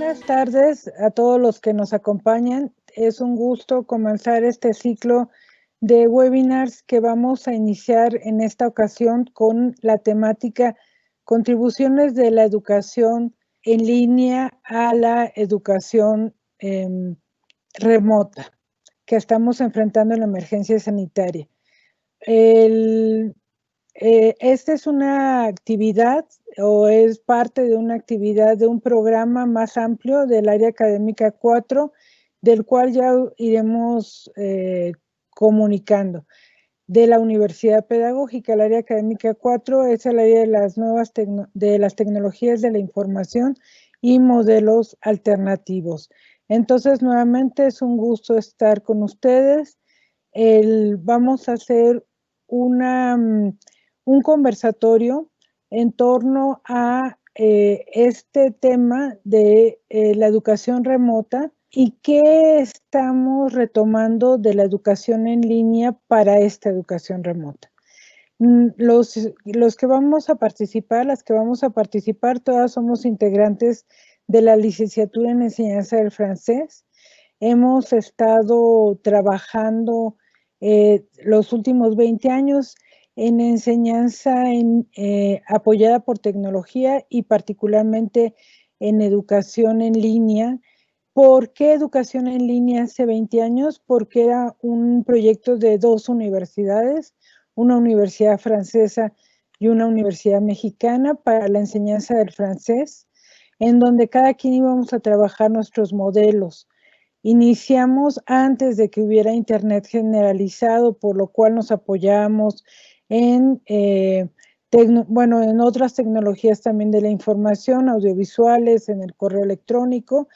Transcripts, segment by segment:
Buenas tardes a todos los que nos acompañan. Es un gusto comenzar este ciclo de webinars que vamos a iniciar en esta ocasión con la temática Contribuciones de la educación en línea a la educación remota que estamos enfrentando en la emergencia sanitaria. Esta es una actividad o es parte de una actividad de un programa más amplio del área académica 4, del cual ya iremos comunicando. De la Universidad Pedagógica, el área académica 4 es el área de las las tecnologías de la información y modelos alternativos. Entonces, nuevamente es un gusto estar con ustedes. Vamos a hacer un conversatorio en torno a este tema de la educación remota y qué estamos retomando de la educación en línea para esta educación remota. Los que vamos a participar, las que vamos a participar, todas somos integrantes de la licenciatura en enseñanza del francés. Hemos estado trabajando los últimos 20 años en enseñanza apoyada por tecnología y particularmente en educación en línea. ¿Por qué educación en línea hace 20 años? Porque era un proyecto de dos universidades, una universidad francesa y una universidad mexicana para la enseñanza del francés, en donde cada quien íbamos a trabajar nuestros modelos. Iniciamos antes de que hubiera internet generalizado, por lo cual nos apoyamos en otras tecnologías también de la información, audiovisuales, en el correo electrónico,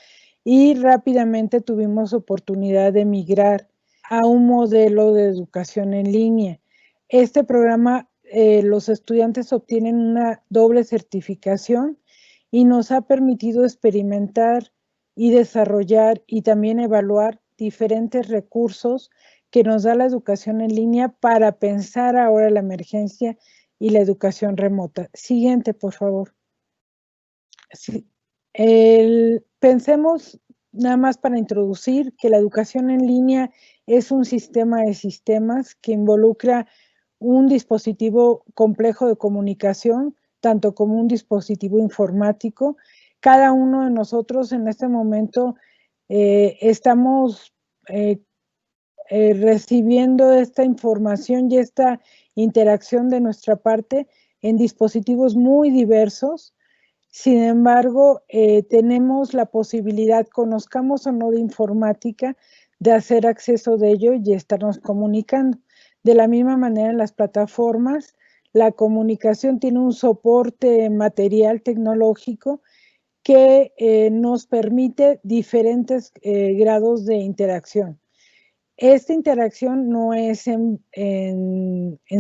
y rápidamente tuvimos oportunidad de migrar a un modelo de educación en línea. Este programa, los estudiantes obtienen una doble certificación y nos ha permitido experimentar y desarrollar y también evaluar diferentes recursos que nos da la educación en línea para pensar ahora la emergencia y la educación remota. Siguiente, por favor. Sí. Pensemos, nada más para introducir, que la educación en línea es un sistema de sistemas que involucra un dispositivo complejo de comunicación, tanto como un dispositivo informático. Cada uno de nosotros en este momento estamos recibiendo esta información y esta interacción de nuestra parte en dispositivos muy diversos. Sin embargo, tenemos la posibilidad, conozcamos o no de informática, de hacer acceso de ello y estarnos comunicando. De la misma manera, en las plataformas, la comunicación tiene un soporte material tecnológico que nos permite diferentes grados de interacción. Esta interacción no es en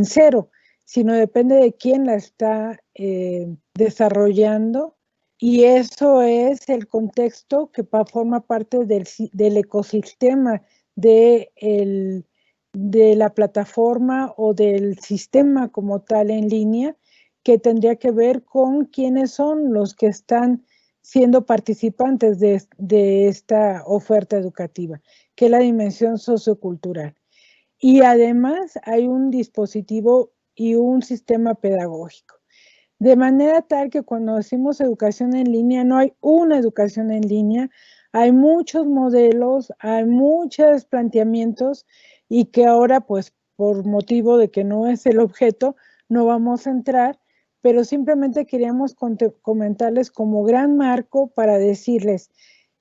cero, sino depende de quién la está desarrollando, y eso es el contexto que forma parte del ecosistema de la plataforma o del sistema como tal en línea, que tendría que ver con quiénes son los que están siendo participantes de esta oferta educativa, que es la dimensión sociocultural. Y además hay un dispositivo y un sistema pedagógico. De manera tal que cuando decimos educación en línea, no hay una educación en línea, hay muchos modelos, hay muchos planteamientos, y que ahora, pues, por motivo de que no es el objeto, no vamos a entrar, pero simplemente queríamos comentarles como gran marco para decirles,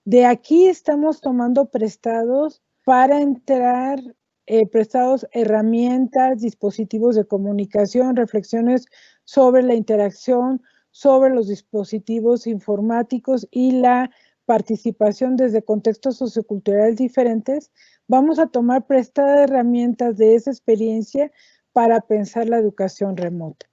de aquí estamos tomando prestados para entrar, prestados herramientas, dispositivos de comunicación, reflexiones sobre la interacción, sobre los dispositivos informáticos y la participación desde contextos socioculturales diferentes. Vamos a tomar prestadas herramientas de esa experiencia para pensar la educación remota.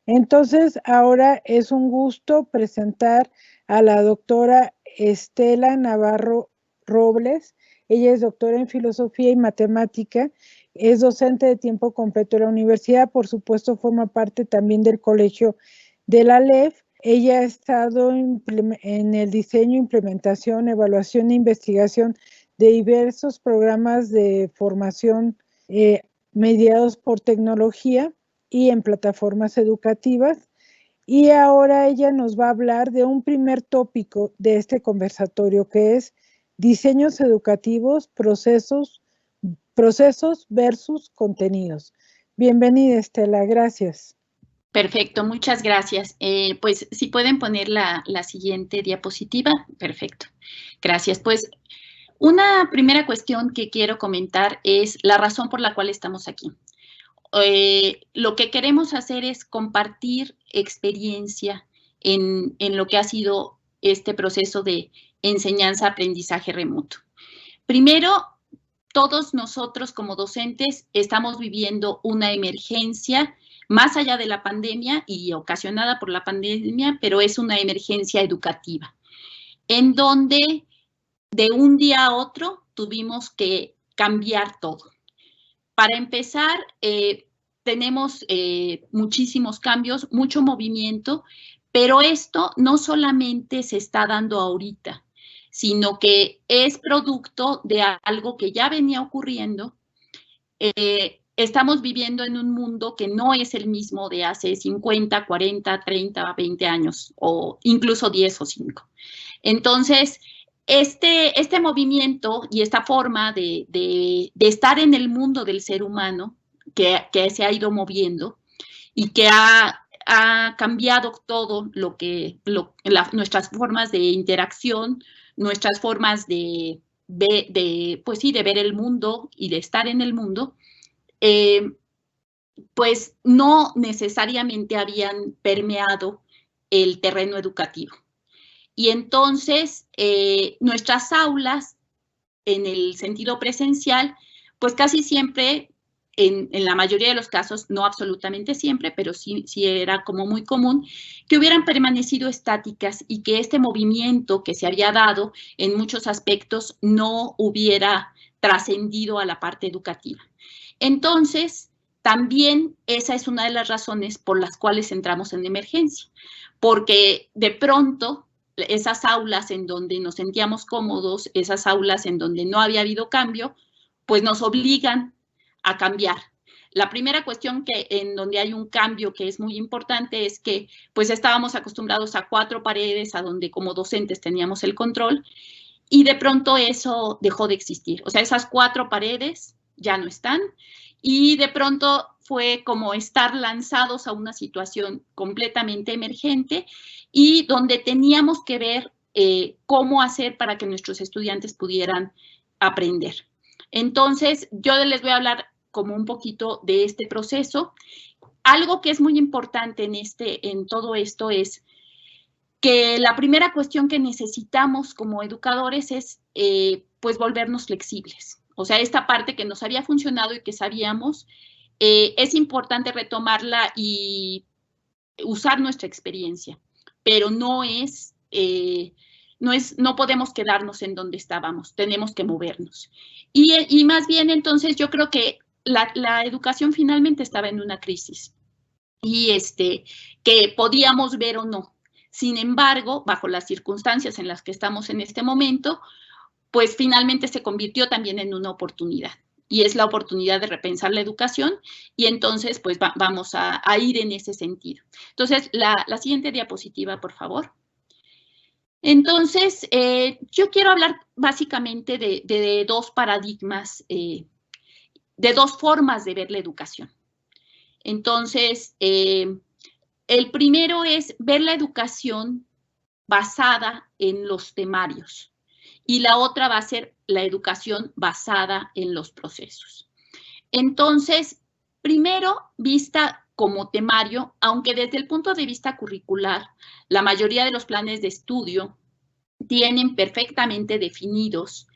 Entonces, ahora es un gusto presentar a la doctora Estela Navarro Robles. Ella es doctora en filosofía y matemática, es docente de tiempo completo de la universidad, por supuesto forma parte también del colegio de la LEF. ella ha estado en el diseño, implementación, evaluación e investigación de diversos programas de formación mediados por tecnología y en plataformas educativas. Y ahora ella nos va a hablar de un primer tópico de este conversatorio, que es diseños educativos, procesos versus contenidos. Bienvenida, Estela, gracias. Perfecto, muchas gracias. Pues si pueden poner la siguiente diapositiva, perfecto. Gracias. Pues una primera cuestión que quiero comentar es la razón por la cual estamos aquí. Lo que queremos hacer es compartir experiencia en lo que ha sido este proceso de enseñanza-aprendizaje remoto. Primero, todos nosotros como docentes estamos viviendo una emergencia más allá de la pandemia y ocasionada por la pandemia, pero es una emergencia educativa, en donde de un día a otro tuvimos que cambiar todo. Para empezar, tenemos muchísimos cambios, mucho movimiento, pero esto no solamente se está dando ahorita, sino que es producto de algo que ya venía ocurriendo. Estamos viviendo en un mundo que no es el mismo de hace 50, 40, 30, 20 años, o incluso 10 o 5. Entonces, este movimiento y esta forma de estar en el mundo del ser humano que se ha ido moviendo y que ha cambiado todo nuestras formas de interacción, nuestras formas pues sí, de ver el mundo y de estar en el mundo, pues no necesariamente habían permeado el terreno educativo. Y entonces nuestras aulas, en el sentido presencial, pues casi siempre, en la mayoría de los casos, no absolutamente siempre, pero sí era como muy común, que hubieran permanecido estáticas y que este movimiento que se había dado en muchos aspectos no hubiera trascendido a la parte educativa. Entonces, también esa es una de las razones por las cuales entramos en emergencia, porque de pronto esas aulas en donde nos sentíamos cómodos, esas aulas en donde no había habido cambio, pues nos obligan a cambiar. La primera cuestión en donde hay un cambio que es muy importante es que pues estábamos acostumbrados a 4 paredes, a donde como docentes teníamos el control, y de pronto eso dejó de existir. O sea, esas 4 paredes ya no están, y de pronto fue como estar lanzados a una situación completamente emergente y donde teníamos que ver cómo hacer para que nuestros estudiantes pudieran aprender. Entonces, yo les voy a hablar como un poquito de este proceso. Algo que es muy importante en todo esto es que la primera cuestión que necesitamos como educadores es pues volvernos flexibles. O sea, esta parte que nos había funcionado y que sabíamos, es importante retomarla y usar nuestra experiencia, pero no podemos quedarnos en donde estábamos, tenemos que movernos. Y más bien, entonces, yo creo que la educación finalmente estaba en una crisis y que podíamos ver o no. Sin embargo, bajo las circunstancias en las que estamos en este momento, pues finalmente se convirtió también en una oportunidad. Y es la oportunidad de repensar la educación y entonces pues vamos a ir en ese sentido. Entonces, la siguiente diapositiva, por favor. Entonces, yo quiero hablar básicamente de 2 paradigmas, de 2 formas de ver la educación. Entonces, el primero es ver la educación basada en los temarios y la otra va a ser la educación basada en los procesos. Entonces, primero, vista como temario, aunque desde el punto de vista curricular, la mayoría de los planes de estudio tienen perfectamente definidos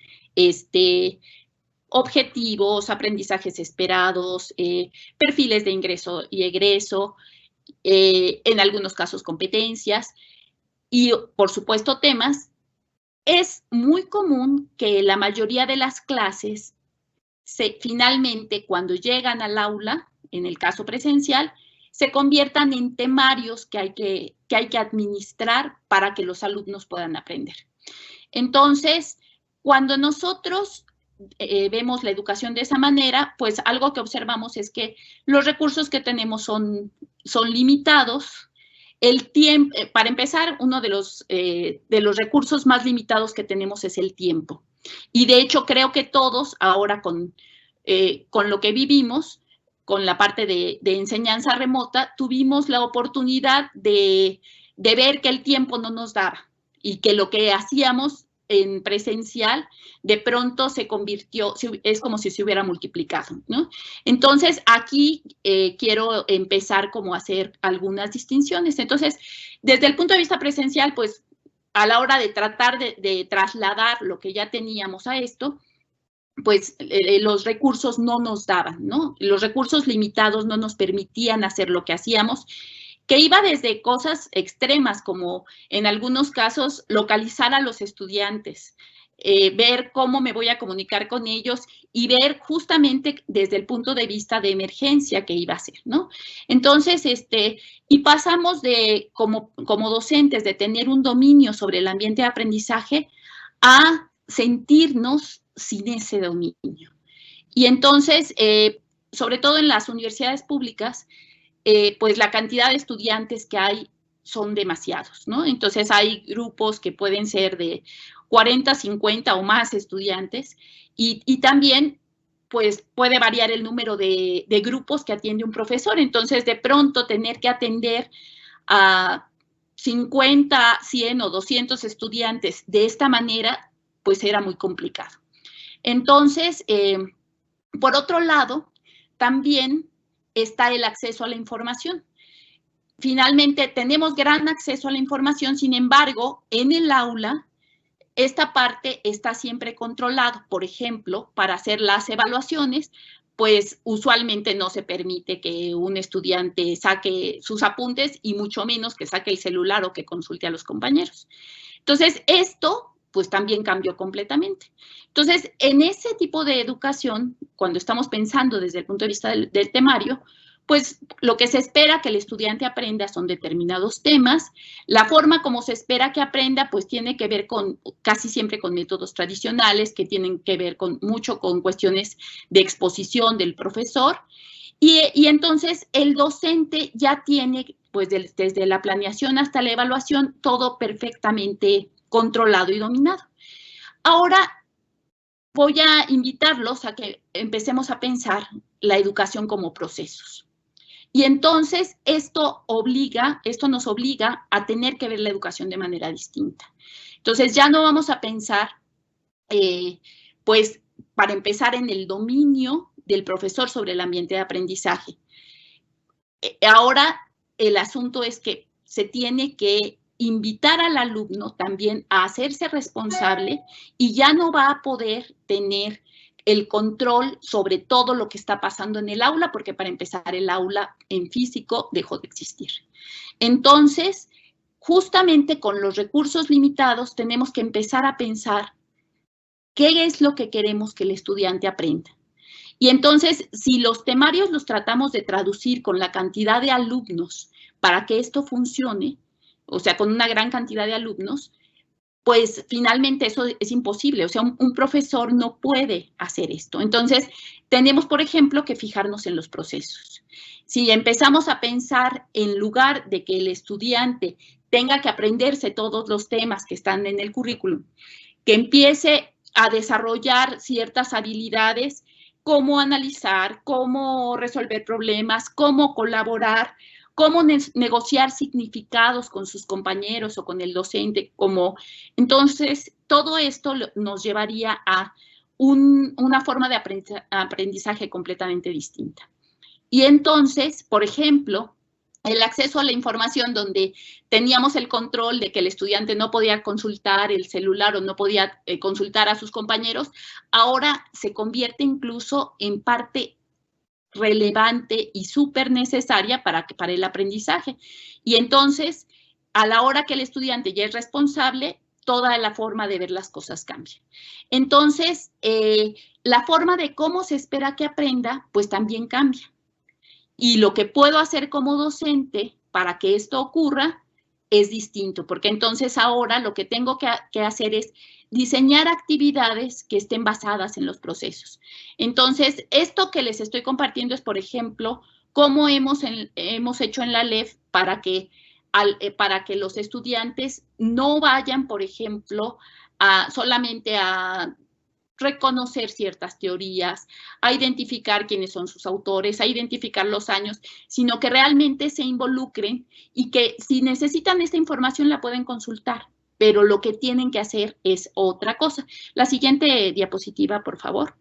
objetivos, aprendizajes esperados, perfiles de ingreso y egreso, en algunos casos competencias y, por supuesto, temas. Es muy común que la mayoría de las clases, finalmente, cuando llegan al aula, en el caso presencial, se conviertan en temarios que hay que administrar para que los alumnos puedan aprender. Entonces, cuando nosotros vemos la educación de esa manera, pues algo que observamos es que los recursos que tenemos son limitados. El tiempo, para empezar, uno de los recursos más limitados que tenemos es el tiempo. Y de hecho, creo que todos ahora con lo que vivimos, con la parte de enseñanza remota, tuvimos la oportunidad de ver que el tiempo no nos daba y que lo que hacíamos en presencial de pronto se convirtió, es como si se hubiera multiplicado, ¿no? Entonces, aquí quiero empezar como a hacer algunas distinciones. Entonces, desde el punto de vista presencial, pues, a la hora de tratar de trasladar lo que ya teníamos a esto, pues los recursos no nos daban, ¿no? Los recursos limitados no nos permitían hacer lo que hacíamos, que iba desde cosas extremas, como en algunos casos localizar a los estudiantes, ver cómo me voy a comunicar con ellos y ver justamente desde el punto de vista de emergencia que iba a ser, ¿no? Entonces, y pasamos de, como docentes, de tener un dominio sobre el ambiente de aprendizaje a sentirnos sin ese dominio. Y entonces, sobre todo en las universidades públicas, pues la cantidad de estudiantes que hay son demasiados, ¿no? Entonces hay grupos que pueden ser de 40, 50 o más estudiantes y también pues puede variar el número de grupos que atiende un profesor. Entonces, de pronto tener que atender a 50, 100 o 200 estudiantes de esta manera, pues era muy complicado. Entonces, por otro lado, también está el acceso a la información. Finalmente, tenemos gran acceso a la información, sin embargo, en el aula, esta parte está siempre controlada. Por ejemplo, para hacer las evaluaciones, pues usualmente no se permite que un estudiante saque sus apuntes y mucho menos que saque el celular o que consulte a los compañeros. Entonces, esto pues también cambió completamente. Entonces, en ese tipo de educación, cuando estamos pensando desde el punto de vista del temario, pues lo que se espera que el estudiante aprenda son determinados temas. La forma como se espera que aprenda, pues tiene que ver casi siempre con métodos tradicionales, que tienen que ver mucho con cuestiones de exposición del profesor. Y entonces el docente ya tiene, pues desde la planeación hasta la evaluación, todo perfectamente controlado y dominado. Ahora voy a invitarlos a que empecemos a pensar la educación como procesos. Y entonces esto nos obliga a tener que ver la educación de manera distinta. Entonces ya no vamos a pensar, pues, para empezar en el dominio del profesor sobre el ambiente de aprendizaje. Ahora el asunto es que se tiene que invitar al alumno también a hacerse responsable y ya no va a poder tener el control sobre todo lo que está pasando en el aula, porque para empezar el aula en físico dejó de existir. Entonces, justamente con los recursos limitados tenemos que empezar a pensar qué es lo que queremos que el estudiante aprenda. Y entonces, si los temarios los tratamos de traducir con la cantidad de alumnos para que esto funcione, o sea, con una gran cantidad de alumnos, pues finalmente eso es imposible. O sea, un profesor no puede hacer esto. Entonces, tenemos, por ejemplo, que fijarnos en los procesos. Si empezamos a pensar, en lugar de que el estudiante tenga que aprenderse todos los temas que están en el currículum, que empiece a desarrollar ciertas habilidades, cómo analizar, cómo resolver problemas, cómo colaborar, cómo negociar significados con sus compañeros o con el docente. Entonces, todo esto nos llevaría a una forma de aprendizaje completamente distinta. Y entonces, por ejemplo, el acceso a la información, donde teníamos el control de que el estudiante no podía consultar el celular o no podía consultar a sus compañeros, ahora se convierte incluso en parte relevante y súper necesaria para el aprendizaje. Y entonces, a la hora que el estudiante ya es responsable, toda la forma de ver las cosas cambia. Entonces, la forma de cómo se espera que aprenda, pues también cambia. Y lo que puedo hacer como docente para que esto ocurra es distinto, porque entonces ahora lo que tengo que hacer es diseñar actividades que estén basadas en los procesos. Entonces, esto que les estoy compartiendo es, por ejemplo, cómo hemos hecho en la LEF para que los estudiantes no vayan, por ejemplo, solamente a reconocer ciertas teorías, a identificar quiénes son sus autores, a identificar los años, sino que realmente se involucren y que si necesitan esta información la pueden consultar, pero lo que tienen que hacer es otra cosa. La siguiente diapositiva, por favor.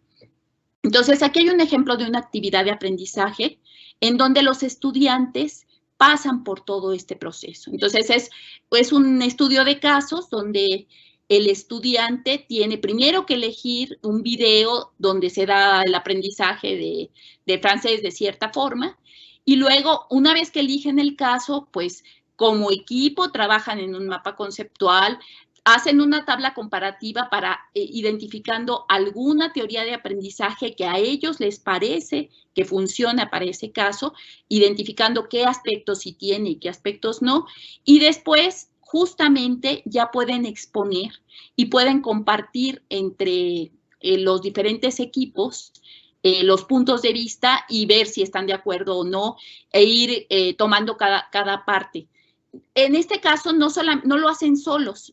Entonces, aquí hay un ejemplo de una actividad de aprendizaje en donde los estudiantes pasan por todo este proceso. Entonces, es un estudio de casos donde el estudiante tiene primero que elegir un video donde se da el aprendizaje de francés de cierta forma, y luego, una vez que eligen el caso, pues como equipo trabajan en un mapa conceptual, hacen una tabla comparativa para identificando alguna teoría de aprendizaje que a ellos les parece que funciona para ese caso, identificando qué aspectos sí tiene y qué aspectos no, y después justamente ya pueden exponer y pueden compartir entre los diferentes equipos los puntos de vista y ver si están de acuerdo o no, e ir tomando cada parte. En este caso no lo hacen solos.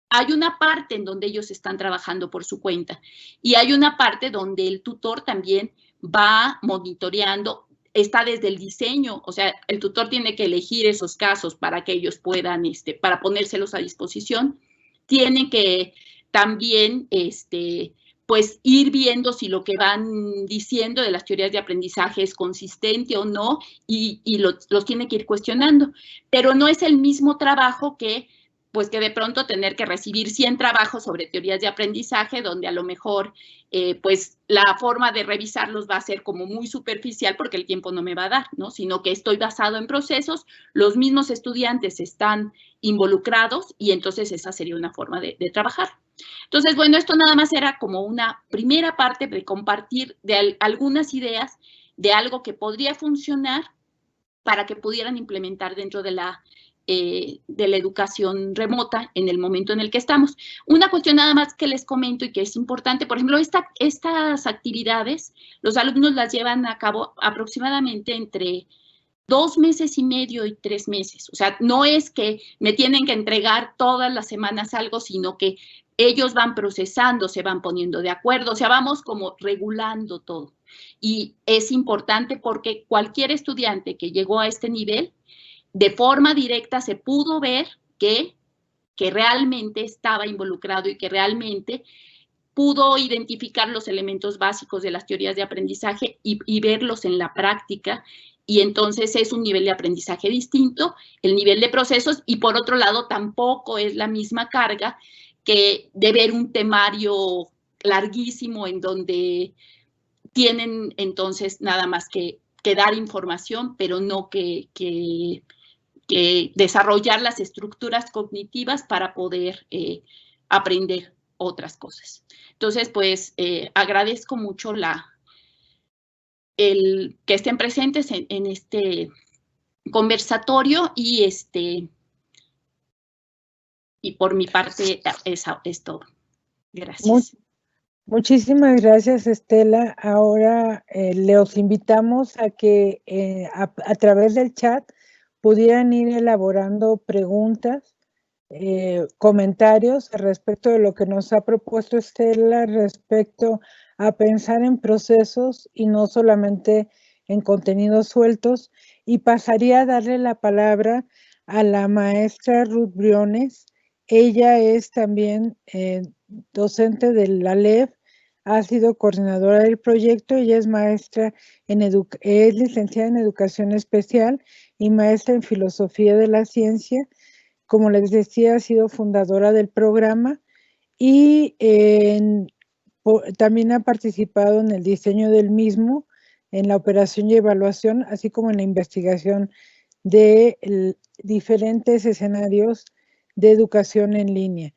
Hay una parte en donde ellos están trabajando por su cuenta y hay una parte donde el tutor también va monitoreando, está desde el diseño, o sea, el tutor tiene que elegir esos casos para que ellos puedan, para ponérselos a disposición. Tienen que también, pues ir viendo si lo que van diciendo de las teorías de aprendizaje es consistente o no, y los tiene que ir cuestionando. Pero no es el mismo trabajo que de pronto tener que recibir 100 trabajos sobre teorías de aprendizaje, donde a lo mejor, pues la forma de revisarlos va a ser como muy superficial porque el tiempo no me va a dar, ¿no? Sino que estoy basado en procesos, los mismos estudiantes están involucrados y entonces esa sería una forma de trabajar. Entonces, bueno, esto nada más era como una primera parte de compartir de algunas ideas de algo que podría funcionar para que pudieran implementar dentro de la educación remota en el momento en el que estamos. Una cuestión nada más que les comento y que es importante, por ejemplo, estas actividades, los alumnos las llevan a cabo aproximadamente entre 2 meses y medio y 3 meses. O sea, no es que me tienen que entregar todas las semanas algo, sino que ellos van procesando, se van poniendo de acuerdo, o sea, vamos como regulando todo. Y es importante porque cualquier estudiante que llegó a este nivel, de forma directa se pudo ver que realmente estaba involucrado y que realmente pudo identificar los elementos básicos de las teorías de aprendizaje y verlos en la práctica, y entonces es un nivel de aprendizaje distinto, el nivel de procesos, y por otro lado tampoco es la misma carga que de ver un temario larguísimo en donde tienen entonces nada más que dar información, pero no que desarrollar las estructuras cognitivas para poder aprender otras cosas. Entonces, pues, agradezco mucho el que estén presentes en este conversatorio y por mi parte es todo. Gracias. Muchísimas gracias, Estela. Ahora les invitamos a que a través del chat pudieran ir elaborando preguntas, comentarios respecto de lo que nos ha propuesto Estela respecto a pensar en procesos y no solamente en contenidos sueltos. Y pasaría a darle la palabra a la maestra Ruth Briones. Ella es también docente de la LEF, ha sido coordinadora del proyecto. Ella es maestra es licenciada en Educación Especial y maestra en Filosofía de la Ciencia. Como les decía, ha sido fundadora del programa y también ha participado en el diseño del mismo, en la operación y evaluación, así como en la investigación de diferentes escenarios de educación en línea.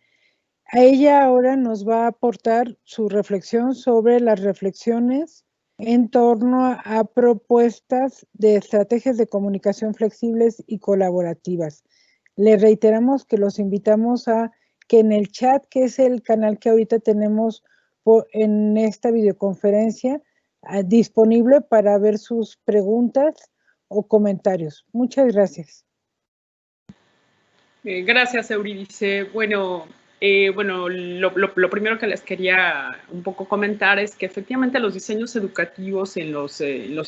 A ella ahora nos va a aportar su reflexión sobre las reflexiones en torno a propuestas de estrategias de comunicación flexibles y colaborativas. Les reiteramos que los invitamos a que en el chat, que es el canal que ahorita tenemos en esta videoconferencia, disponible para ver sus preguntas o comentarios. Muchas gracias. Gracias, Eurídice. Bueno, lo primero que les quería un poco comentar es que efectivamente los diseños educativos en los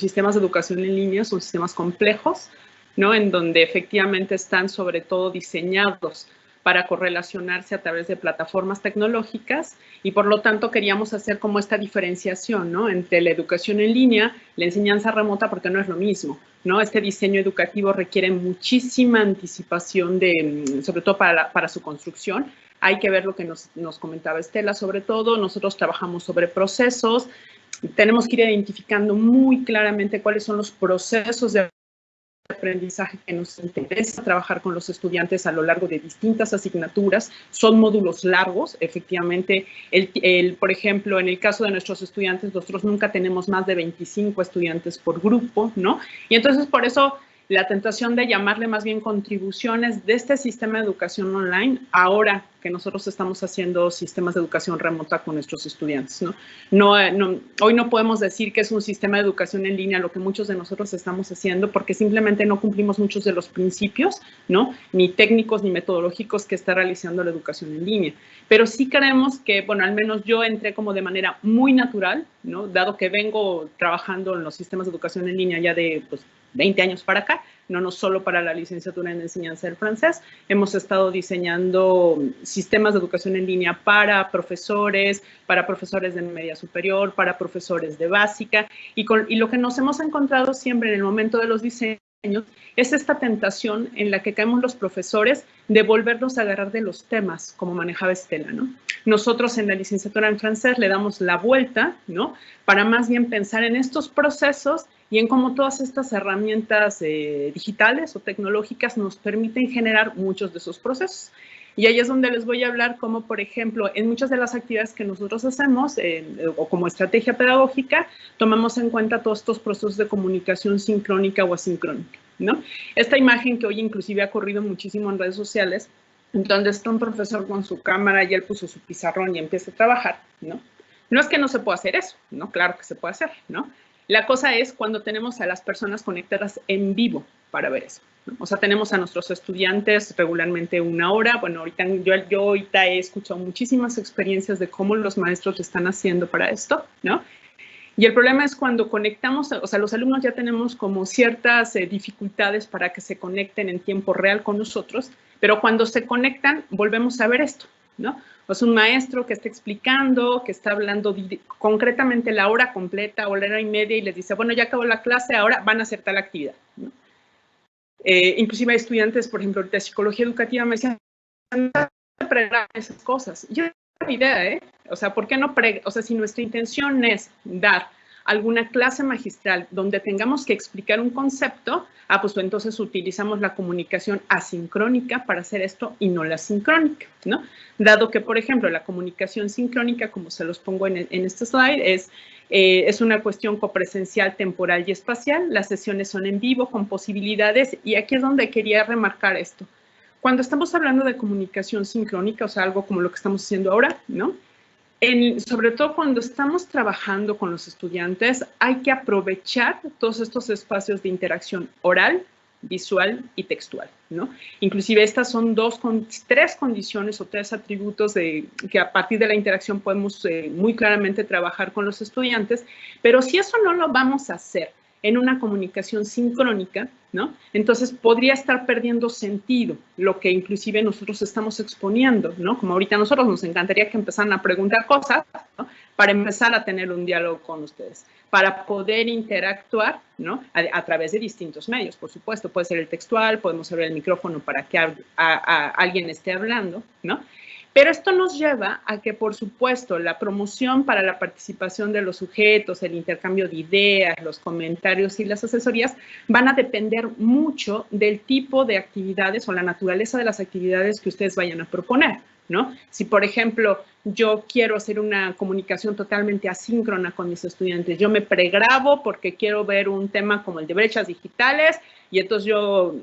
sistemas de educación en línea son sistemas complejos, ¿no? En donde efectivamente están sobre todo diseñados para correlacionarse a través de plataformas tecnológicas y por lo tanto queríamos hacer como esta diferenciación, ¿no? Entre la educación en línea, la enseñanza remota, porque no es lo mismo, ¿no? Este diseño educativo requiere muchísima anticipación, sobre todo para su construcción. Hay que ver lo que nos comentaba Estela, sobre todo. Nosotros trabajamos sobre procesos. Tenemos que ir identificando muy claramente cuáles son los procesos de aprendizaje que nos interesa trabajar con los estudiantes a lo largo de distintas asignaturas. Son módulos largos, efectivamente. Por ejemplo, en el caso de nuestros estudiantes, nosotros nunca tenemos más de 25 estudiantes por grupo, ¿no? Y entonces, por eso, la tentación de llamarle más bien contribuciones de este sistema de educación online, ahora que nosotros estamos haciendo sistemas de educación remota con nuestros estudiantes, ¿no? Hoy no podemos decir que es un sistema de educación en línea lo que muchos de nosotros estamos haciendo porque simplemente no cumplimos muchos de los principios, ¿no? Ni técnicos ni metodológicos que está realizando la educación en línea. Pero sí creemos que, bueno, al menos yo entré como de manera muy natural, ¿no? Dado que vengo trabajando en los sistemas de educación en línea ya de, pues, 20 años para acá, no solo para la licenciatura en enseñanza del francés, hemos estado diseñando sistemas de educación en línea para profesores de media superior, para profesores de básica, y lo que nos hemos encontrado siempre en el momento de los diseños es esta tentación en la que caemos los profesores de volvernos a agarrar de los temas, como manejaba Estela, ¿no? Nosotros en la licenciatura en francés le damos la vuelta, ¿no? Para más bien pensar en estos procesos y en cómo todas estas herramientas digitales o tecnológicas nos permiten generar muchos de esos procesos. Y ahí es donde les voy a hablar como, por ejemplo, en muchas de las actividades que nosotros hacemos, o como estrategia pedagógica, tomamos en cuenta todos estos procesos de comunicación sincrónica o asincrónica, ¿no? Esta imagen que hoy inclusive ha corrido muchísimo en redes sociales, donde está un profesor con su cámara y él puso su pizarrón y empieza a trabajar, ¿no? No es que no se pueda hacer eso, ¿no? Claro que se puede hacer, ¿no? La cosa es cuando tenemos a las personas conectadas en vivo para ver eso, ¿no? O sea, tenemos a nuestros estudiantes regularmente 1 hora. Bueno, ahorita yo ahorita he escuchado muchísimas experiencias de cómo los maestros están haciendo para esto, ¿no? Y el problema es cuando conectamos, o sea, los alumnos ya tenemos como ciertas dificultades para que se conecten en tiempo real con nosotros, pero cuando se conectan volvemos a ver esto, ¿no? O sea, un maestro que está explicando, que está hablando concretamente la hora completa o la hora y media y les dice, bueno, ya acabó la clase, ahora van a hacer tal actividad, ¿no? Inclusive hay estudiantes, por ejemplo, de psicología educativa me decían, no pregar esas cosas. Yo no tengo idea, ¿eh? O sea, ¿por qué no o sea, si nuestra intención es dar alguna clase magistral donde tengamos que explicar un concepto, pues entonces utilizamos la comunicación asincrónica para hacer esto y no la sincrónica, ¿no? Dado que, por ejemplo, la comunicación sincrónica, como se los pongo en este slide, es una cuestión copresencial, temporal y espacial. Las sesiones son en vivo con posibilidades y aquí es donde quería remarcar esto. Cuando estamos hablando de comunicación sincrónica, o sea, algo como lo que estamos haciendo ahora, ¿no? Sobre todo cuando estamos trabajando con los estudiantes, hay que aprovechar todos estos espacios de interacción oral, visual y textual, ¿no? Inclusive estas son 3 condiciones o 3 atributos que a partir de la interacción podemos muy claramente trabajar con los estudiantes, pero si eso no lo vamos a hacer en una comunicación sincrónica, ¿no? Entonces podría estar perdiendo sentido lo que inclusive nosotros estamos exponiendo, ¿no? Como ahorita a nosotros nos encantaría que empezaran a preguntar cosas, ¿no? Para empezar a tener un diálogo con ustedes, para poder interactuar, ¿no? A través de distintos medios, por supuesto. Puede ser el textual, podemos abrir el micrófono para que alguien esté hablando, ¿no? Pero esto nos lleva a que, por supuesto, la promoción para la participación de los sujetos, el intercambio de ideas, los comentarios y las asesorías van a depender mucho del tipo de actividades o la naturaleza de las actividades que ustedes vayan a proponer, ¿no? Si, por ejemplo, yo quiero hacer una comunicación totalmente asíncrona con mis estudiantes, yo me pregrabo porque quiero ver un tema como el de brechas digitales y entonces yo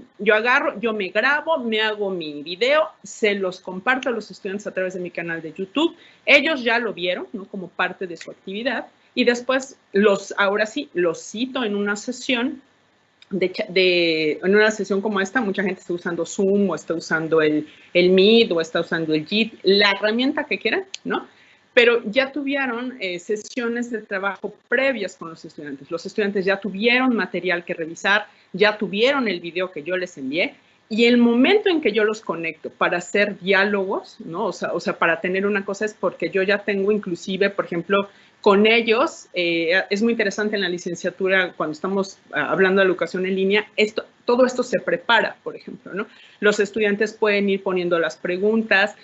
me grabo, me hago mi video, se los comparto a los estudiantes a través de mi canal de YouTube. Ellos ya lo vieron, ¿no? Como parte de su actividad y después ahora sí, los cito en una sesión en una sesión como esta. Mucha gente está usando Zoom o está usando el Meet o está usando el Jit, la herramienta que quieran, ¿no? Pero ya tuvieron sesiones de trabajo previas con los estudiantes. Los estudiantes ya tuvieron material que revisar, ya tuvieron el video que yo les envié y el momento en que yo los conecto para hacer diálogos, ¿no? O sea, para tener una cosa es porque yo ya tengo inclusive, por ejemplo, con ellos, es muy interesante en la licenciatura cuando estamos hablando de educación en línea, todo esto se prepara, por ejemplo, ¿no? Los estudiantes pueden ir poniendo las preguntas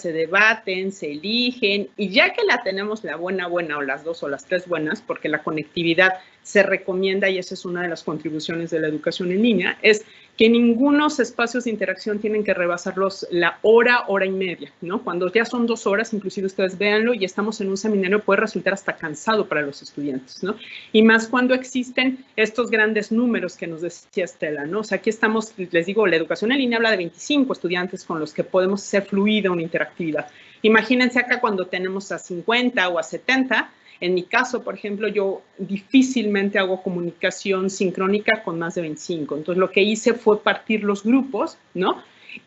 se debaten, se eligen, y ya que la tenemos la buena o las dos o las tres buenas, porque la conectividad se recomienda, y esa es una de las contribuciones de la educación en línea, es que ningunos espacios de interacción tienen que rebasarlos la hora y media, ¿no? Cuando ya son 2 horas, inclusive ustedes véanlo, y estamos en un seminario, puede resultar hasta cansado para los estudiantes, ¿no? Y más cuando existen estos grandes números que nos decía Estela, ¿no? O sea, aquí estamos, les digo, la educación en línea habla de 25 estudiantes con los que podemos hacer fluida una interactividad. Imagínense acá cuando tenemos a 50 o a 70. En mi caso, por ejemplo, yo difícilmente hago comunicación sincrónica con más de 25. Entonces, lo que hice fue partir los grupos, ¿no?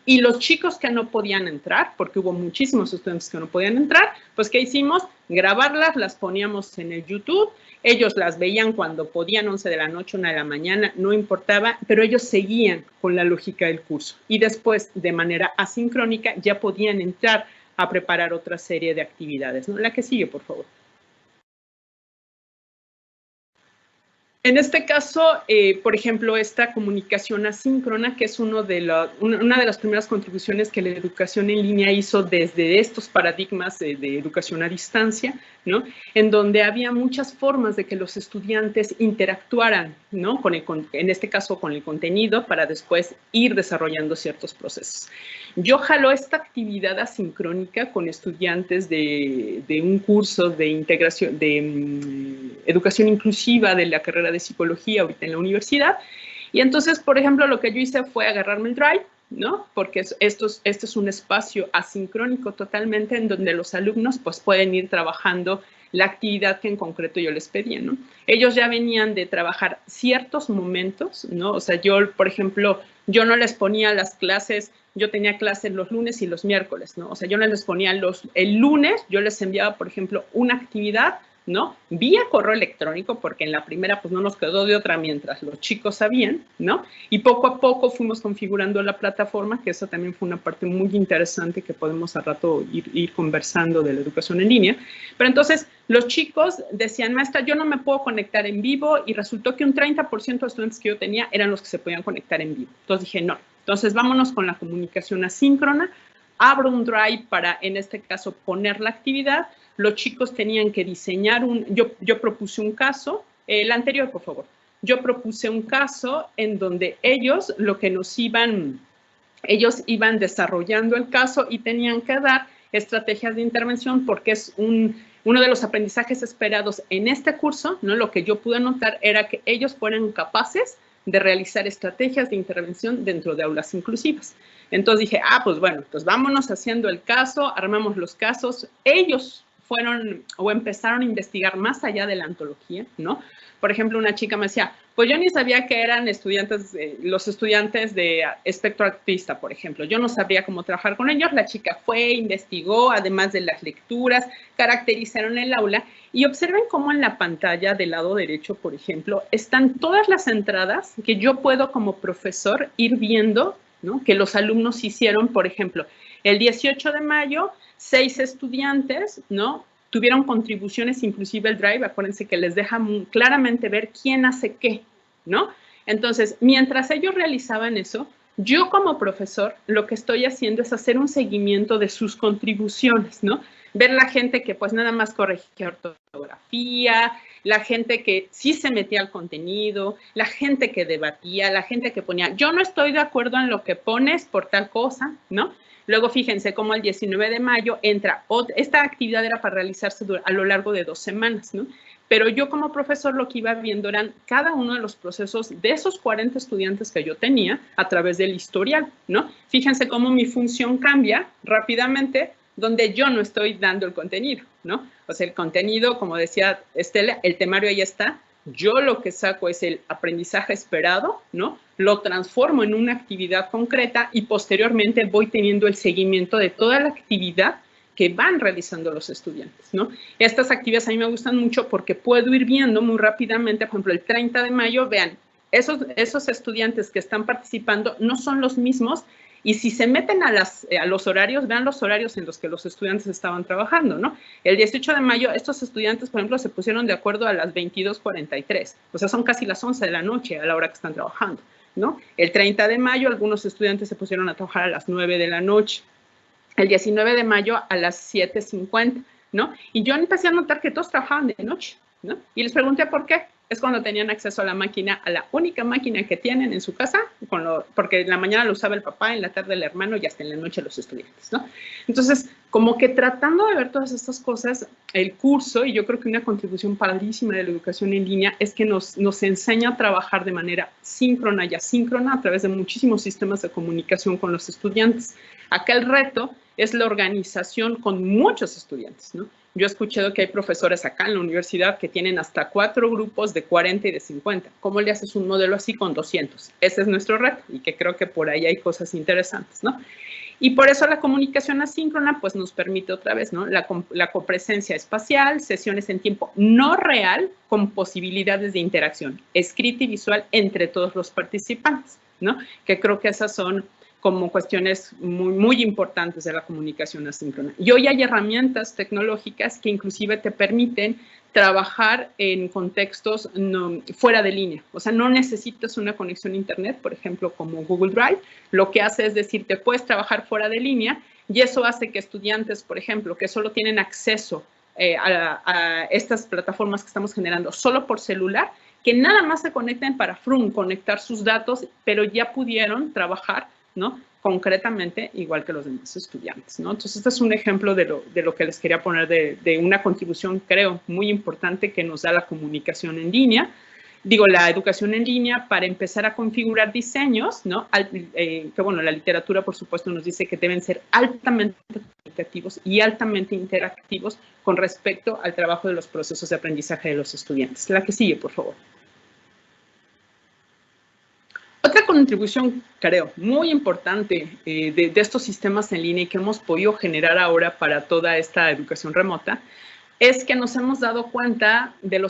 Y los chicos que no podían entrar, porque hubo muchísimos estudiantes que no podían entrar, pues, ¿qué hicimos? Grabarlas, las poníamos en el YouTube. Ellos las veían cuando podían, 11 de la noche, 1 de la mañana, no importaba, pero ellos seguían con la lógica del curso. Y después, de manera asincrónica, ya podían entrar a preparar otra serie de actividades, ¿no? La que sigue, por favor. En este caso, por ejemplo, esta comunicación asíncrona, que es una de las primeras contribuciones que la educación en línea hizo desde estos paradigmas de educación a distancia, ¿no? En donde había muchas formas de que los estudiantes interactuaran, ¿no? En este caso, con el contenido, para después ir desarrollando ciertos procesos. Yo jalo esta actividad asincrónica con estudiantes de un curso de integración, de educación inclusiva de la carrera de psicología ahorita en la universidad. Y entonces, por ejemplo, lo que yo hice fue agarrarme el Drive, ¿no? Porque este es un espacio asincrónico totalmente en donde los alumnos pues pueden ir trabajando la actividad que en concreto yo les pedía, ¿no? Ellos ya venían de trabajar ciertos momentos, ¿no? O sea, yo, por ejemplo, yo no les ponía las clases, yo tenía clases los lunes y los miércoles, ¿no? O sea, yo no les ponía el lunes, yo les enviaba, por ejemplo, una actividad, ¿no? Vía correo electrónico, porque en la primera pues no nos quedó de otra mientras los chicos sabían, ¿no? Y poco a poco fuimos configurando la plataforma, que eso también fue una parte muy interesante que podemos al rato ir conversando de la educación en línea. Pero entonces los chicos decían, maestra, yo no me puedo conectar en vivo, y resultó que un 30% de estudiantes que yo tenía eran los que se podían conectar en vivo. Entonces dije, no, entonces vámonos con la comunicación asíncrona. Abro un Drive para, en este caso, poner la actividad. Los chicos tenían que diseñar yo propuse un caso, el anterior, por favor. Yo propuse un caso en donde ellos iban desarrollando el caso y tenían que dar estrategias de intervención, porque es uno de los aprendizajes esperados en este curso, ¿no? Lo que yo pude notar era que ellos fueran capaces de realizar estrategias de intervención dentro de aulas inclusivas. Entonces dije, pues bueno, pues vámonos haciendo el caso, armamos los casos. Ellos fueron o empezaron a investigar más allá de la antología, ¿no? Por ejemplo, una chica me decía, pues yo ni sabía que eran los estudiantes de espectro autista, por ejemplo. Yo no sabía cómo trabajar con ellos. La chica fue, investigó, además de las lecturas, caracterizaron el aula. Y observen cómo en la pantalla del lado derecho, por ejemplo, están todas las entradas que yo puedo como profesor ir viendo, ¿no? Que los alumnos hicieron. Por ejemplo, el 18 de mayo, 6 estudiantes, ¿no? Tuvieron contribuciones, inclusive el Drive, acuérdense que les deja claramente ver quién hace qué, ¿no? Entonces, mientras ellos realizaban eso, yo como profesor lo que estoy haciendo es hacer un seguimiento de sus contribuciones, ¿no? Ver la gente que pues nada más corregía ortografía, la gente que sí se metía al contenido, la gente que debatía, la gente que ponía, yo no estoy de acuerdo en lo que pones por tal cosa, ¿no? Luego, fíjense cómo el 19 de mayo entra, esta actividad era para realizarse a lo largo de 2 semanas, ¿no? Pero yo como profesor lo que iba viendo eran cada uno de los procesos de esos 40 estudiantes que yo tenía a través del historial, ¿no? Fíjense cómo mi función cambia rápidamente donde yo no estoy dando el contenido, ¿no? O sea, el contenido, como decía Estela, el temario ahí está. Yo lo que saco es el aprendizaje esperado, ¿no? Lo transformo en una actividad concreta y posteriormente voy teniendo el seguimiento de toda la actividad que van realizando los estudiantes, ¿no? Estas actividades a mí me gustan mucho porque puedo ir viendo muy rápidamente, por ejemplo, el 30 de mayo, vean, esos estudiantes que están participando no son los mismos y si se meten a los horarios, vean los horarios en los que los estudiantes estaban trabajando, ¿no? El 18 de mayo, estos estudiantes, por ejemplo, se pusieron de acuerdo a las 22:43, o sea, son casi las 11 de la noche a la hora que están trabajando, ¿no? El 30 de mayo, algunos estudiantes se pusieron a trabajar a las 9 de la noche. El 19 de mayo a las 7:50, ¿no? Y yo empecé a notar que todos trabajaban de noche, ¿no? Y les pregunté por qué. Es cuando tenían acceso a la máquina, a la única máquina que tienen en su casa, porque en la mañana lo usaba el papá, en la tarde el hermano y hasta en la noche los estudiantes, ¿no? Entonces, como que tratando de ver todas estas cosas, el curso, y yo creo que una contribución padrísima de la educación en línea, es que nos enseña a trabajar de manera síncrona y asíncrona a través de muchísimos sistemas de comunicación con los estudiantes. Acá el reto es la organización con muchos estudiantes, ¿no? Yo he escuchado que hay profesores acá en la universidad que tienen hasta 4 grupos de 40 y de 50. ¿Cómo le haces un modelo así con 200? Ese es nuestro reto y que creo que por ahí hay cosas interesantes, ¿no? Y por eso la comunicación asíncrona pues nos permite otra vez, ¿no? La copresencia espacial, sesiones en tiempo no real con posibilidades de interacción escrita y visual entre todos los participantes, ¿no? Que creo que esas son como cuestiones muy, muy importantes de la comunicación asíncrona. Y hoy hay herramientas tecnológicas que inclusive te permiten trabajar en contextos fuera de línea. O sea, no necesitas una conexión a Internet, por ejemplo, como Google Drive. Lo que hace es decir, te puedes trabajar fuera de línea y eso hace que estudiantes, por ejemplo, que solo tienen acceso a estas plataformas que estamos generando solo por celular, que nada más se conecten para conectar sus datos, pero ya pudieron trabajar, ¿no? Concretamente, igual que los demás estudiantes, ¿no? Entonces, este es un ejemplo de lo que les quería poner de una contribución, creo, muy importante que nos da la comunicación en línea, la educación en línea para empezar a configurar diseños, ¿no? Que, bueno, la literatura, por supuesto, nos dice que deben ser altamente comunicativos y altamente interactivos con respecto al trabajo de los procesos de aprendizaje de los estudiantes. La que sigue, por favor. Otra contribución, creo, muy importante de estos sistemas en línea y que hemos podido generar ahora para toda esta educación remota es que nos hemos dado cuenta de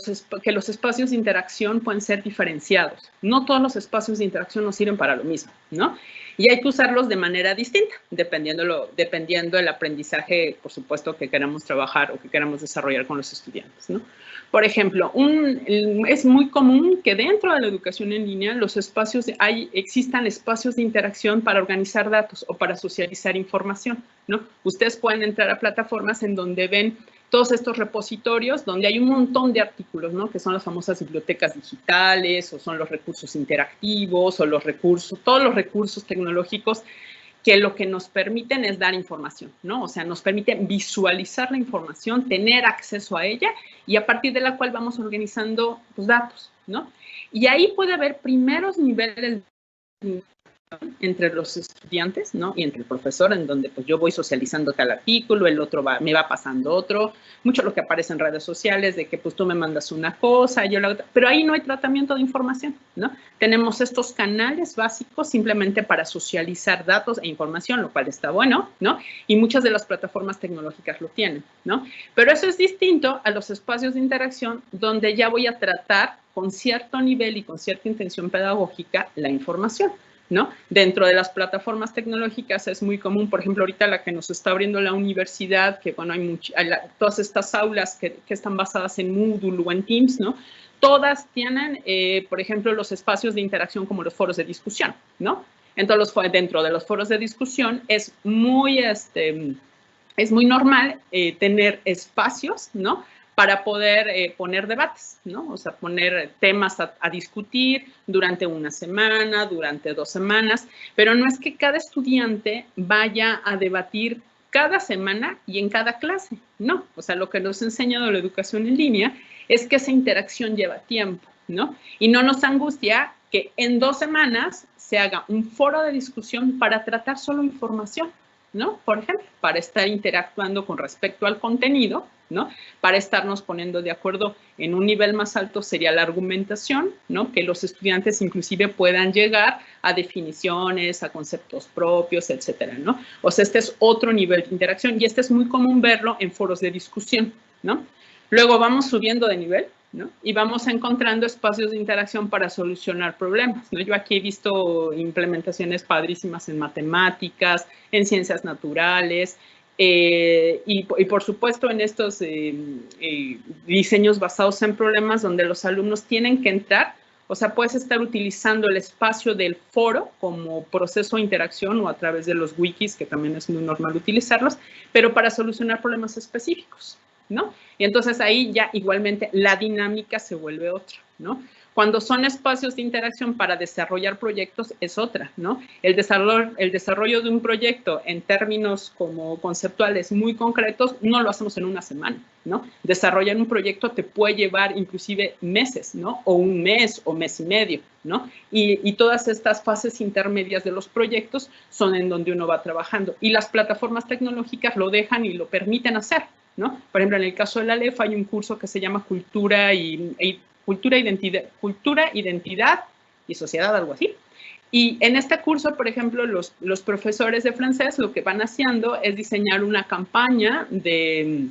que los espacios de interacción pueden ser diferenciados. No todos los espacios de interacción nos sirven para lo mismo, ¿no? Y hay que usarlos de manera distinta, dependiendo del aprendizaje, por supuesto, que queramos trabajar o que queramos desarrollar con los estudiantes, ¿no? Por ejemplo, es muy común que dentro de la educación en línea existan espacios de interacción para organizar datos o para socializar información, ¿no? Ustedes pueden entrar a plataformas en donde ven todos estos repositorios donde hay un montón de artículos, ¿no? Que son las famosas bibliotecas digitales o son los recursos interactivos o todos los recursos tecnológicos que lo que nos permiten es dar información, ¿no? O sea, nos permiten visualizar la información, tener acceso a ella y a partir de la cual vamos organizando los datos, ¿no? Y ahí puede haber primeros niveles entre los estudiantes, ¿no? Y entre el profesor, en donde pues yo voy socializando tal artículo, el otro me va pasando otro, mucho lo que aparece en redes sociales de que pues tú me mandas una cosa, yo la otra, pero ahí no hay tratamiento de información, ¿no? Tenemos estos canales básicos simplemente para socializar datos e información, lo cual está bueno, ¿no? Y muchas de las plataformas tecnológicas lo tienen, ¿no? Pero eso es distinto a los espacios de interacción donde ya voy a tratar con cierto nivel y con cierta intención pedagógica la información, ¿no? Dentro de las plataformas tecnológicas es muy común, por ejemplo, ahorita la que nos está abriendo la universidad, que bueno, hay todas estas aulas que están basadas en Moodle o en Teams, ¿no? Todas tienen, por ejemplo, los espacios de interacción como los foros de discusión, ¿no? Entonces, dentro de los foros de discusión es muy normal tener espacios, ¿no? para poder poner debates, ¿no? O sea, poner temas a discutir durante una semana, durante 2 semanas, pero no es que cada estudiante vaya a debatir cada semana y en cada clase, no. O sea, lo que nos ha enseñado la educación en línea es que esa interacción lleva tiempo, ¿no? Y no nos angustia que en 2 semanas se haga un foro de discusión para tratar solo información, ¿no? Por ejemplo, para estar interactuando con respecto al contenido, ¿no? Para estarnos poniendo de acuerdo en un nivel más alto sería la argumentación, ¿no? Que los estudiantes inclusive puedan llegar a definiciones, a conceptos propios, etcétera, ¿no? O sea, este es otro nivel de interacción y este es muy común verlo en foros de discusión, ¿no? Luego vamos subiendo de nivel, ¿no? Y vamos encontrando espacios de interacción para solucionar problemas, ¿no? Yo aquí he visto implementaciones padrísimas en matemáticas, en ciencias naturales, y por supuesto en estos diseños basados en problemas donde los alumnos tienen que entrar, o sea, puedes estar utilizando el espacio del foro como proceso de interacción o a través de los wikis, que también es muy normal utilizarlos, pero para solucionar problemas específicos, ¿no? Y entonces ahí ya igualmente la dinámica se vuelve otra, ¿no? Cuando son espacios de interacción para desarrollar proyectos es otra, ¿no? El desarrollo de un proyecto en términos como conceptuales muy concretos no lo hacemos en una semana, ¿no? Desarrollar un proyecto te puede llevar inclusive meses, ¿no? O un mes o mes y medio, ¿no? Y todas estas fases intermedias de los proyectos son en donde uno va trabajando. Y las plataformas tecnológicas lo dejan y lo permiten hacer, ¿no? Por ejemplo, en el caso de la LEF hay un curso que se llama Cultura, Identidad y Sociedad, algo así. Y en este curso, por ejemplo, los profesores de francés lo que van haciendo es diseñar una campaña de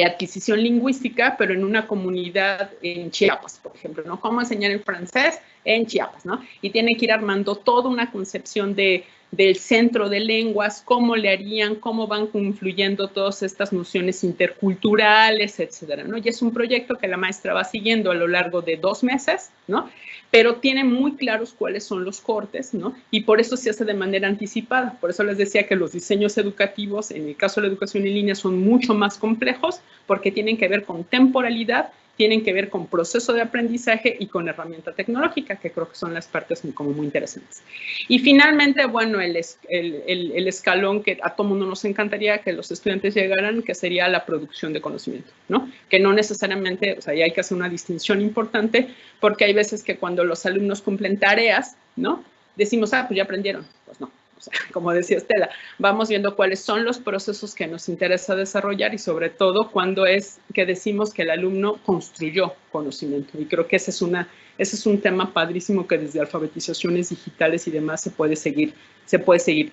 adquisición lingüística, pero en una comunidad en Chiapas, por ejemplo, ¿no? Cómo enseñar el francés en Chiapas, ¿no? Y tienen que ir armando toda una concepción del centro de lenguas, cómo le harían, cómo van confluyendo todas estas nociones interculturales, etcétera, ¿no? Y es un proyecto que la maestra va siguiendo a lo largo de 2 meses, ¿no? Pero tiene muy claros cuáles son los cortes, ¿no? Y por eso se hace de manera anticipada. Por eso les decía que los diseños educativos, en el caso de la educación en línea, son mucho más complejos porque tienen que ver con temporalidad, tienen que ver con proceso de aprendizaje y con herramienta tecnológica, que creo que son las partes como muy interesantes. Y finalmente, bueno, el escalón que a todo mundo nos encantaría que los estudiantes llegaran, que sería la producción de conocimiento, ¿no? Que no necesariamente, o sea, ya hay que hacer una distinción importante, porque hay veces que cuando los alumnos cumplen tareas, ¿no? Decimos, pues ya aprendieron. Pues no. O sea, como decía Estela, vamos viendo cuáles son los procesos que nos interesa desarrollar y sobre todo cuando es que decimos que el alumno construyó conocimiento. Y creo que ese es un tema padrísimo que desde alfabetizaciones digitales y demás se puede seguir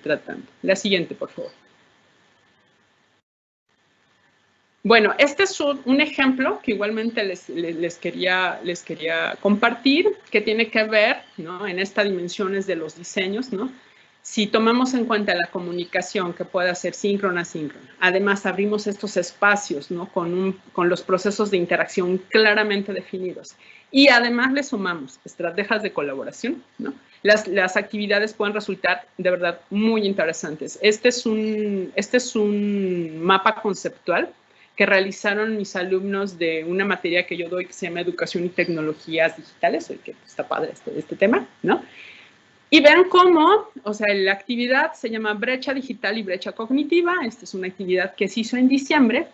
tratando. La siguiente, por favor. Bueno, este es un ejemplo que igualmente les quería compartir, que tiene que ver, ¿no? En estas dimensiones de los diseños, ¿no? Si tomamos en cuenta la comunicación que pueda ser síncrona, asíncrona, además abrimos estos espacios, ¿no? con los procesos de interacción claramente definidos y además le sumamos estrategias de colaboración, ¿no? Las actividades pueden resultar de verdad muy interesantes. Este es un mapa conceptual que realizaron mis alumnos de una materia que yo doy que se llama Educación y Tecnologías Digitales, que está padre este tema, ¿no? Y vean cómo, o sea, la actividad se llama brecha digital y brecha cognitiva. Esta es una actividad que se hizo en diciembre,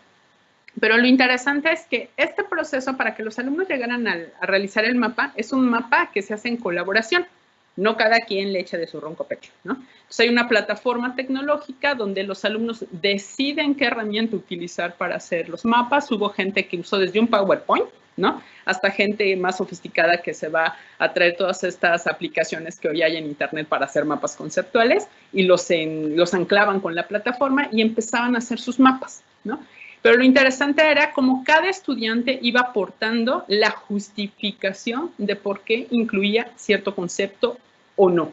pero lo interesante es que este proceso para que los alumnos llegaran a realizar el mapa es un mapa que se hace en colaboración, no cada quien le echa de su ronco pecho, ¿no? Entonces hay una plataforma tecnológica donde los alumnos deciden qué herramienta utilizar para hacer los mapas. Hubo gente que usó desde un PowerPoint, ¿no? Hasta gente más sofisticada que se va a traer todas estas aplicaciones que hoy hay en internet para hacer mapas conceptuales y los anclaban con la plataforma y empezaban a hacer sus mapas, ¿no? Pero lo interesante era cómo cada estudiante iba aportando la justificación de por qué incluía cierto concepto o no,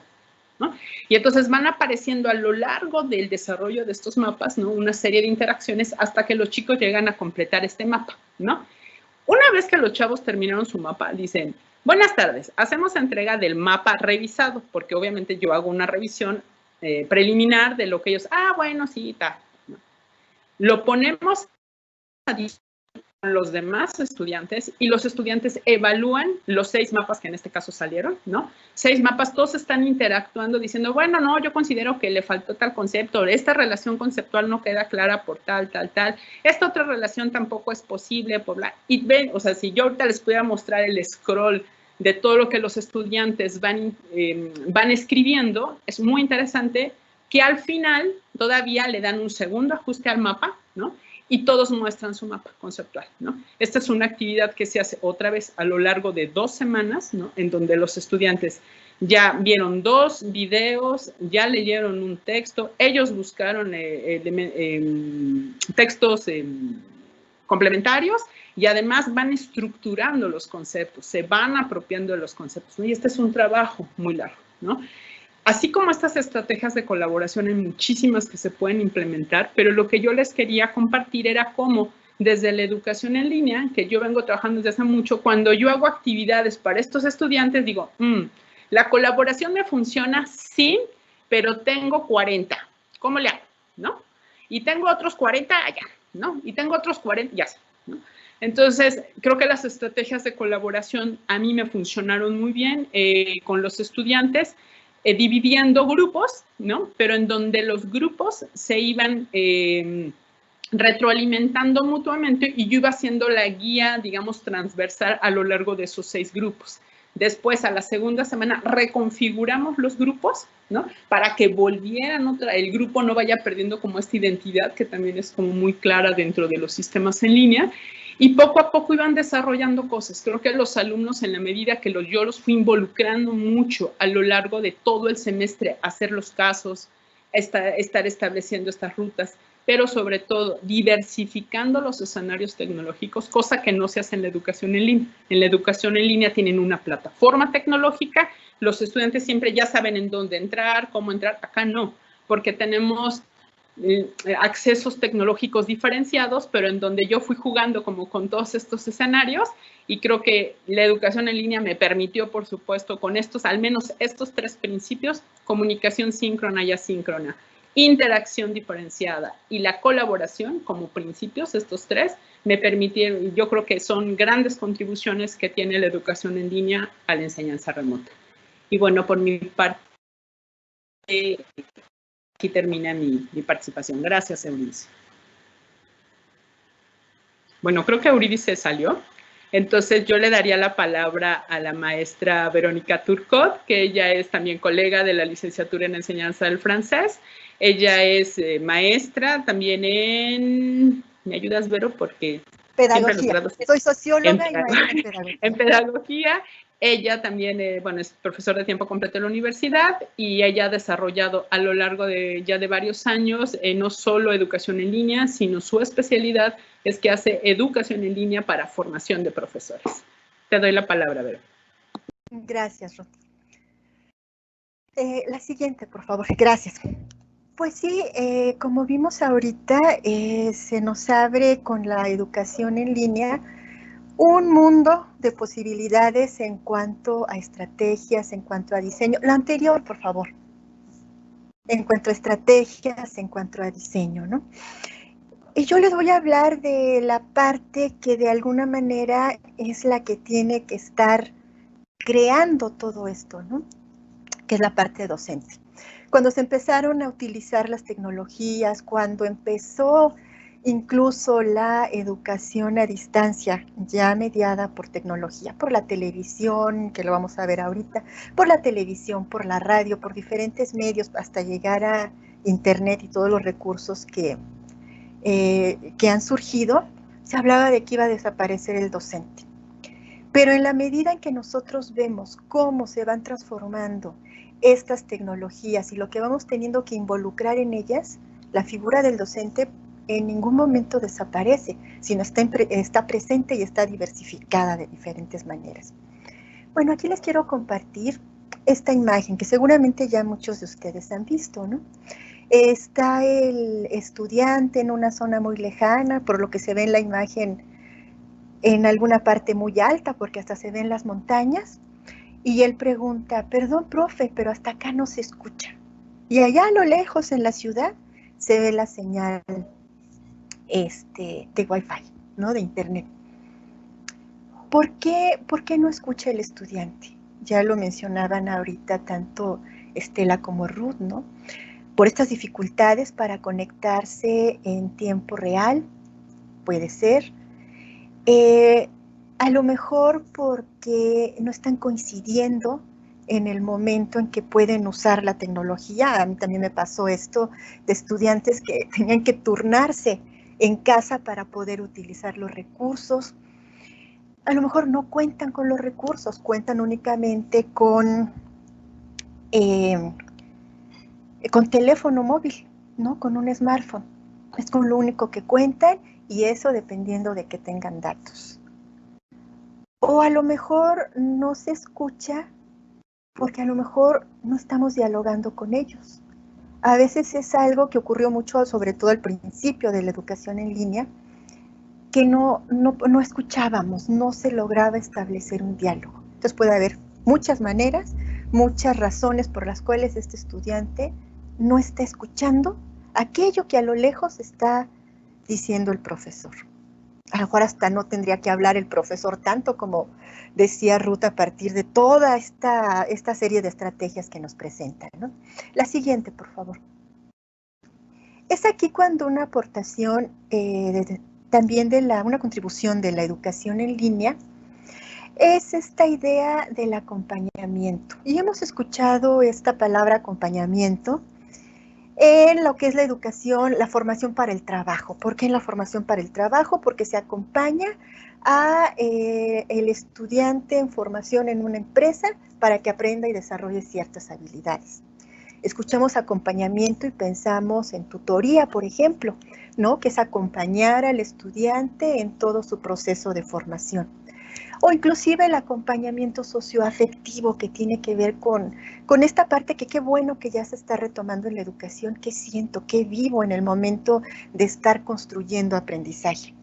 ¿no? Y entonces van apareciendo a lo largo del desarrollo de estos mapas, ¿no? Una serie de interacciones hasta que los chicos llegan a completar este mapa, ¿no? Una vez que los chavos terminaron su mapa, dicen, buenas tardes, hacemos entrega del mapa revisado, porque obviamente yo hago una revisión preliminar de lo que ellos, bueno, sí, está. ¿No? Lo ponemos a disposición los demás estudiantes y los estudiantes evalúan los 6 mapas que en este caso salieron, ¿no? 6 mapas, todos están interactuando diciendo, bueno, no, yo considero que le faltó tal concepto, esta relación conceptual no queda clara por tal, esta otra relación tampoco es posible, por bla. Y ven, o sea, si yo ahorita les pudiera mostrar el scroll de todo lo que los estudiantes van escribiendo, es muy interesante que al final todavía le dan un segundo ajuste al mapa, ¿no? Y todos muestran su mapa conceptual, ¿no? Esta es una actividad que se hace otra vez a lo largo de 2 semanas, ¿no? En donde los estudiantes ya vieron 2 videos, ya leyeron un texto, ellos buscaron textos complementarios y además van estructurando los conceptos, se van apropiando de los conceptos, ¿no? Y este es un trabajo muy largo, ¿no? Así como estas estrategias de colaboración, hay muchísimas que se pueden implementar, pero lo que yo les quería compartir era cómo desde la educación en línea, que yo vengo trabajando desde hace mucho, cuando yo hago actividades para estos estudiantes, digo, la colaboración me funciona, sí, pero tengo 40, ¿cómo le hago? ¿No? Y tengo otros 40 allá, ¿no? Y tengo otros 40, ya sé, ¿no? Entonces, creo que las estrategias de colaboración a mí me funcionaron muy bien con los estudiantes, dividiendo grupos, ¿no? Pero en donde los grupos se iban retroalimentando mutuamente y yo iba haciendo la guía, digamos, transversal a lo largo de esos 6 grupos. Después, a la segunda semana, reconfiguramos los grupos, ¿no? Para que volvieran el grupo no vaya perdiendo como esta identidad que también es como muy clara dentro de los sistemas en línea. Y poco a poco iban desarrollando cosas. Creo que los alumnos, en la medida que yo los fui involucrando mucho a lo largo de todo el semestre, hacer los casos, estar estableciendo estas rutas, pero sobre todo diversificando los escenarios tecnológicos, cosa que no se hace en la educación en línea. En la educación en línea tienen una plataforma tecnológica, los estudiantes siempre ya saben en dónde entrar, cómo entrar, acá no, porque tenemos accesos tecnológicos diferenciados, pero en donde yo fui jugando como con todos estos escenarios y creo que la educación en línea me permitió, por supuesto, con estos, al menos estos 3 principios, comunicación síncrona y asíncrona, interacción diferenciada y la colaboración como principios, estos 3, me permitieron, yo creo que son grandes contribuciones que tiene la educación en línea a la enseñanza remota. Y bueno, por mi parte, aquí termina mi participación. Gracias, Euridice. Bueno, creo que Euridice salió. Entonces, yo le daría la palabra a la maestra Verónica Turcot, que ella es también colega de la licenciatura en enseñanza del francés. Ella es maestra también en... ¿Me ayudas, Vero? Porque... Pedagogía. Soy socióloga y maestra en pedagogía. En pedagogía. Ella también, bueno, es profesora de tiempo completo en la universidad y ella ha desarrollado a lo largo de ya de varios años no solo educación en línea, sino su especialidad es que hace educación en línea para formación de profesores. Te doy la palabra, Vero. Gracias, Ruth. La siguiente, por favor. Gracias. Pues sí, como vimos ahorita, se nos abre con la educación en línea un mundo de posibilidades en cuanto a estrategias, en cuanto a diseño. La anterior, por favor. En cuanto a estrategias, en cuanto a diseño, ¿no? Y yo les voy a hablar de la parte que de alguna manera es la que tiene que estar creando todo esto, ¿no? Que es la parte docente. Cuando se empezaron a utilizar las tecnologías, cuando empezó incluso la educación a distancia, ya mediada por tecnología, por la televisión, que lo vamos a ver ahorita, por la televisión, por la radio, por diferentes medios, hasta llegar a internet y todos los recursos que han surgido, se hablaba de que iba a desaparecer el docente. Pero en la medida en que nosotros vemos cómo se van transformando estas tecnologías y lo que vamos teniendo que involucrar en ellas, la figura del docente en ningún momento desaparece, sino está presente y está diversificada de diferentes maneras. Bueno, aquí les quiero compartir esta imagen que seguramente ya muchos de ustedes han visto, ¿no? Está el estudiante en una zona muy lejana, por lo que se ve en la imagen en alguna parte muy alta, porque hasta se ven las montañas, y él pregunta, perdón, profe, pero hasta acá no se escucha. Y allá a lo lejos en la ciudad se ve la señal de Wi-Fi, ¿no? De Internet. ¿Por qué no escucha el estudiante? Ya lo mencionaban ahorita tanto Estela como Ruth, ¿no? Por estas dificultades para conectarse en tiempo real, puede ser. A lo mejor porque no están coincidiendo en el momento en que pueden usar la tecnología. A mí también me pasó esto de estudiantes que tenían que turnarse en casa para poder utilizar los recursos. A lo mejor no cuentan con los recursos, cuentan únicamente con teléfono móvil, ¿no? Con un smartphone. Es con lo único que cuentan y eso dependiendo de que tengan datos. O a lo mejor no se escucha porque a lo mejor no estamos dialogando con ellos. A veces es algo que ocurrió mucho, sobre todo al principio de la educación en línea, que no escuchábamos, no se lograba establecer un diálogo. Entonces puede haber muchas maneras, muchas razones por las cuales este estudiante no está escuchando aquello que a lo lejos está diciendo el profesor. A lo mejor hasta no tendría que hablar el profesor tanto como decía Ruth a partir de toda esta serie de estrategias que nos presentan, ¿no? La siguiente, por favor. Es aquí cuando una aportación, también una contribución de la educación en línea, es esta idea del acompañamiento. Y hemos escuchado esta palabra acompañamiento en lo que es la educación, la formación para el trabajo. ¿Por qué en la formación para el trabajo? Porque se acompaña a el estudiante en formación en una empresa para que aprenda y desarrolle ciertas habilidades. Escuchamos acompañamiento y pensamos en tutoría, por ejemplo, ¿no? Que es acompañar al estudiante en todo su proceso de formación. O inclusive el acompañamiento socioafectivo que tiene que ver con esta parte que qué bueno que ya se está retomando en la educación, qué siento, qué vivo en el momento de estar construyendo aprendizaje.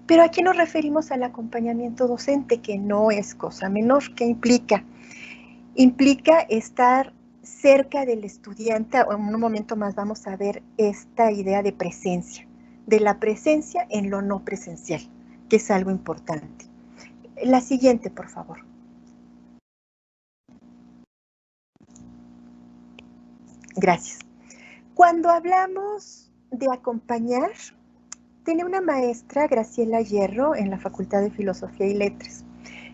Pero aquí nos referimos al acompañamiento docente, que no es cosa menor. ¿Qué implica? Implica estar cerca del estudiante. En un momento más vamos a ver esta idea de presencia, de la presencia en lo no presencial, que es algo importante. La siguiente, por favor. Gracias. Cuando hablamos de acompañar, tenía una maestra, Graciela Hierro, en la Facultad de Filosofía y Letras.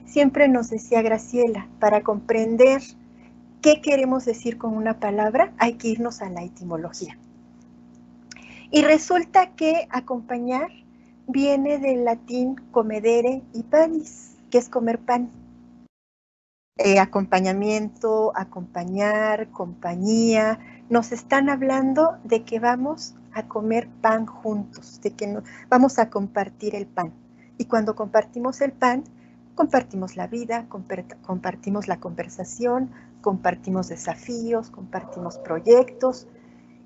Siempre nos decía Graciela, para comprender qué queremos decir con una palabra, hay que irnos a la etimología. Y resulta que acompañar viene del latín comedere y panis, que es comer pan. Acompañamiento, acompañar, compañía, nos están hablando de que vamos a comer pan juntos, de que vamos a compartir el pan. Y cuando compartimos el pan, compartimos la vida, compartimos la conversación, compartimos desafíos, compartimos proyectos.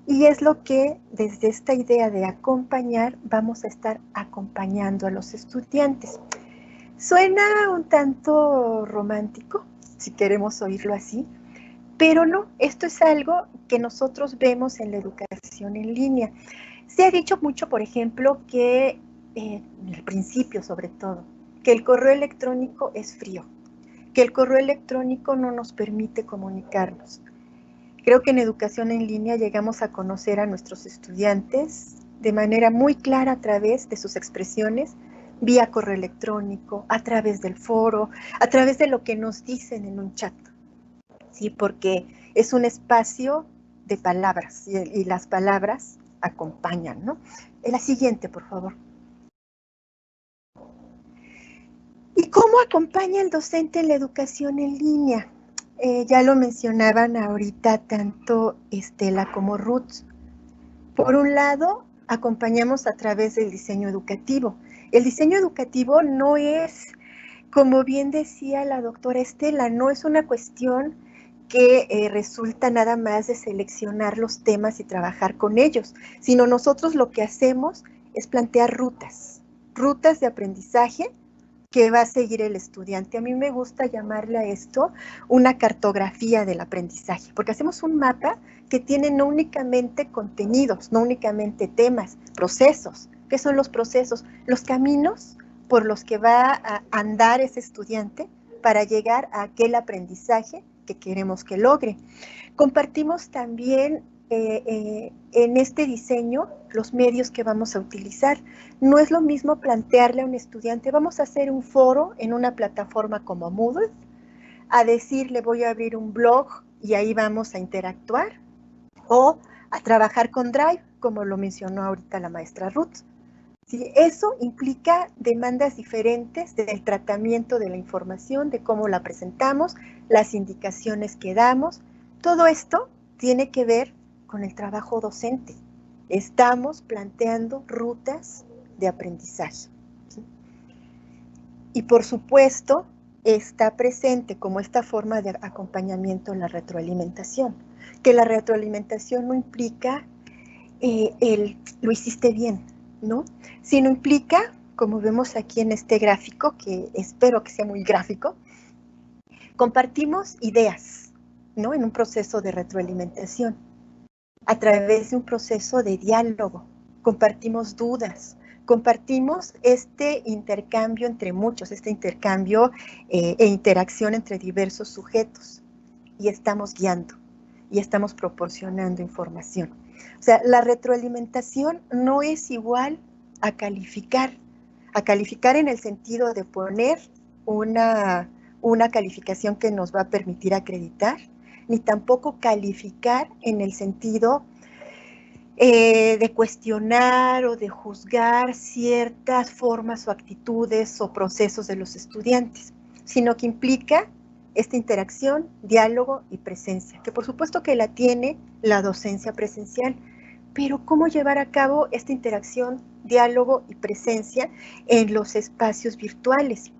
Y es lo que desde esta idea de acompañar vamos a estar acompañando a los estudiantes. Suena un tanto romántico, si queremos oírlo así, pero no, esto es algo que nosotros vemos en la educación en línea. Se ha dicho mucho, por ejemplo, que al principio sobre todo, que el correo electrónico es frío, que el correo electrónico no nos permite comunicarnos. Creo que en educación en línea llegamos a conocer a nuestros estudiantes de manera muy clara a través de sus expresiones, vía correo electrónico, a través del foro, a través de lo que nos dicen en un chat, ¿sí? Porque es un espacio de palabras y las palabras acompañan, ¿no? La siguiente, por favor. ¿Y cómo acompaña el docente en la educación en línea? Ya lo mencionaban ahorita tanto Estela como Ruth. Por un lado, acompañamos a través del diseño educativo. El diseño educativo no es, como bien decía la doctora Estela, no es una cuestión que resulta nada más de seleccionar los temas y trabajar con ellos, sino nosotros lo que hacemos es plantear rutas de aprendizaje que va a seguir el estudiante. A mí me gusta llamarle a esto una cartografía del aprendizaje, porque hacemos un mapa que tiene no únicamente contenidos, no únicamente temas, procesos, ¿Qué son los procesos? Los caminos por los que va a andar ese estudiante para llegar a aquel aprendizaje que queremos que logre. Compartimos también en este diseño los medios que vamos a utilizar. No es lo mismo plantearle a un estudiante, vamos a hacer un foro en una plataforma como Moodle, a decirle voy a abrir un blog y ahí vamos a interactuar, o a trabajar con Drive, como lo mencionó ahorita la maestra Ruth. ¿Sí? Eso implica demandas diferentes del tratamiento de la información, de cómo la presentamos, las indicaciones que damos. Todo esto tiene que ver con el trabajo docente. Estamos planteando rutas de aprendizaje. ¿Sí? Y por supuesto, está presente como esta forma de acompañamiento en la retroalimentación, que la retroalimentación no implica lo hiciste bien, ¿no? Sino implica, como vemos aquí en este gráfico, que espero que sea muy gráfico, compartimos ideas, ¿no? En un proceso de retroalimentación, a través de un proceso de diálogo, compartimos dudas, compartimos este intercambio entre muchos, este intercambio e interacción entre diversos sujetos, y estamos guiando, y estamos proporcionando información. O sea, la retroalimentación no es igual a calificar en el sentido de poner una calificación que nos va a permitir acreditar, ni tampoco calificar en el sentido de cuestionar o de juzgar ciertas formas o actitudes o procesos de los estudiantes, sino que implica esta interacción, diálogo y presencia, que por supuesto que la tiene la docencia presencial, pero cómo llevar a cabo esta interacción, diálogo y presencia en los espacios virtuales.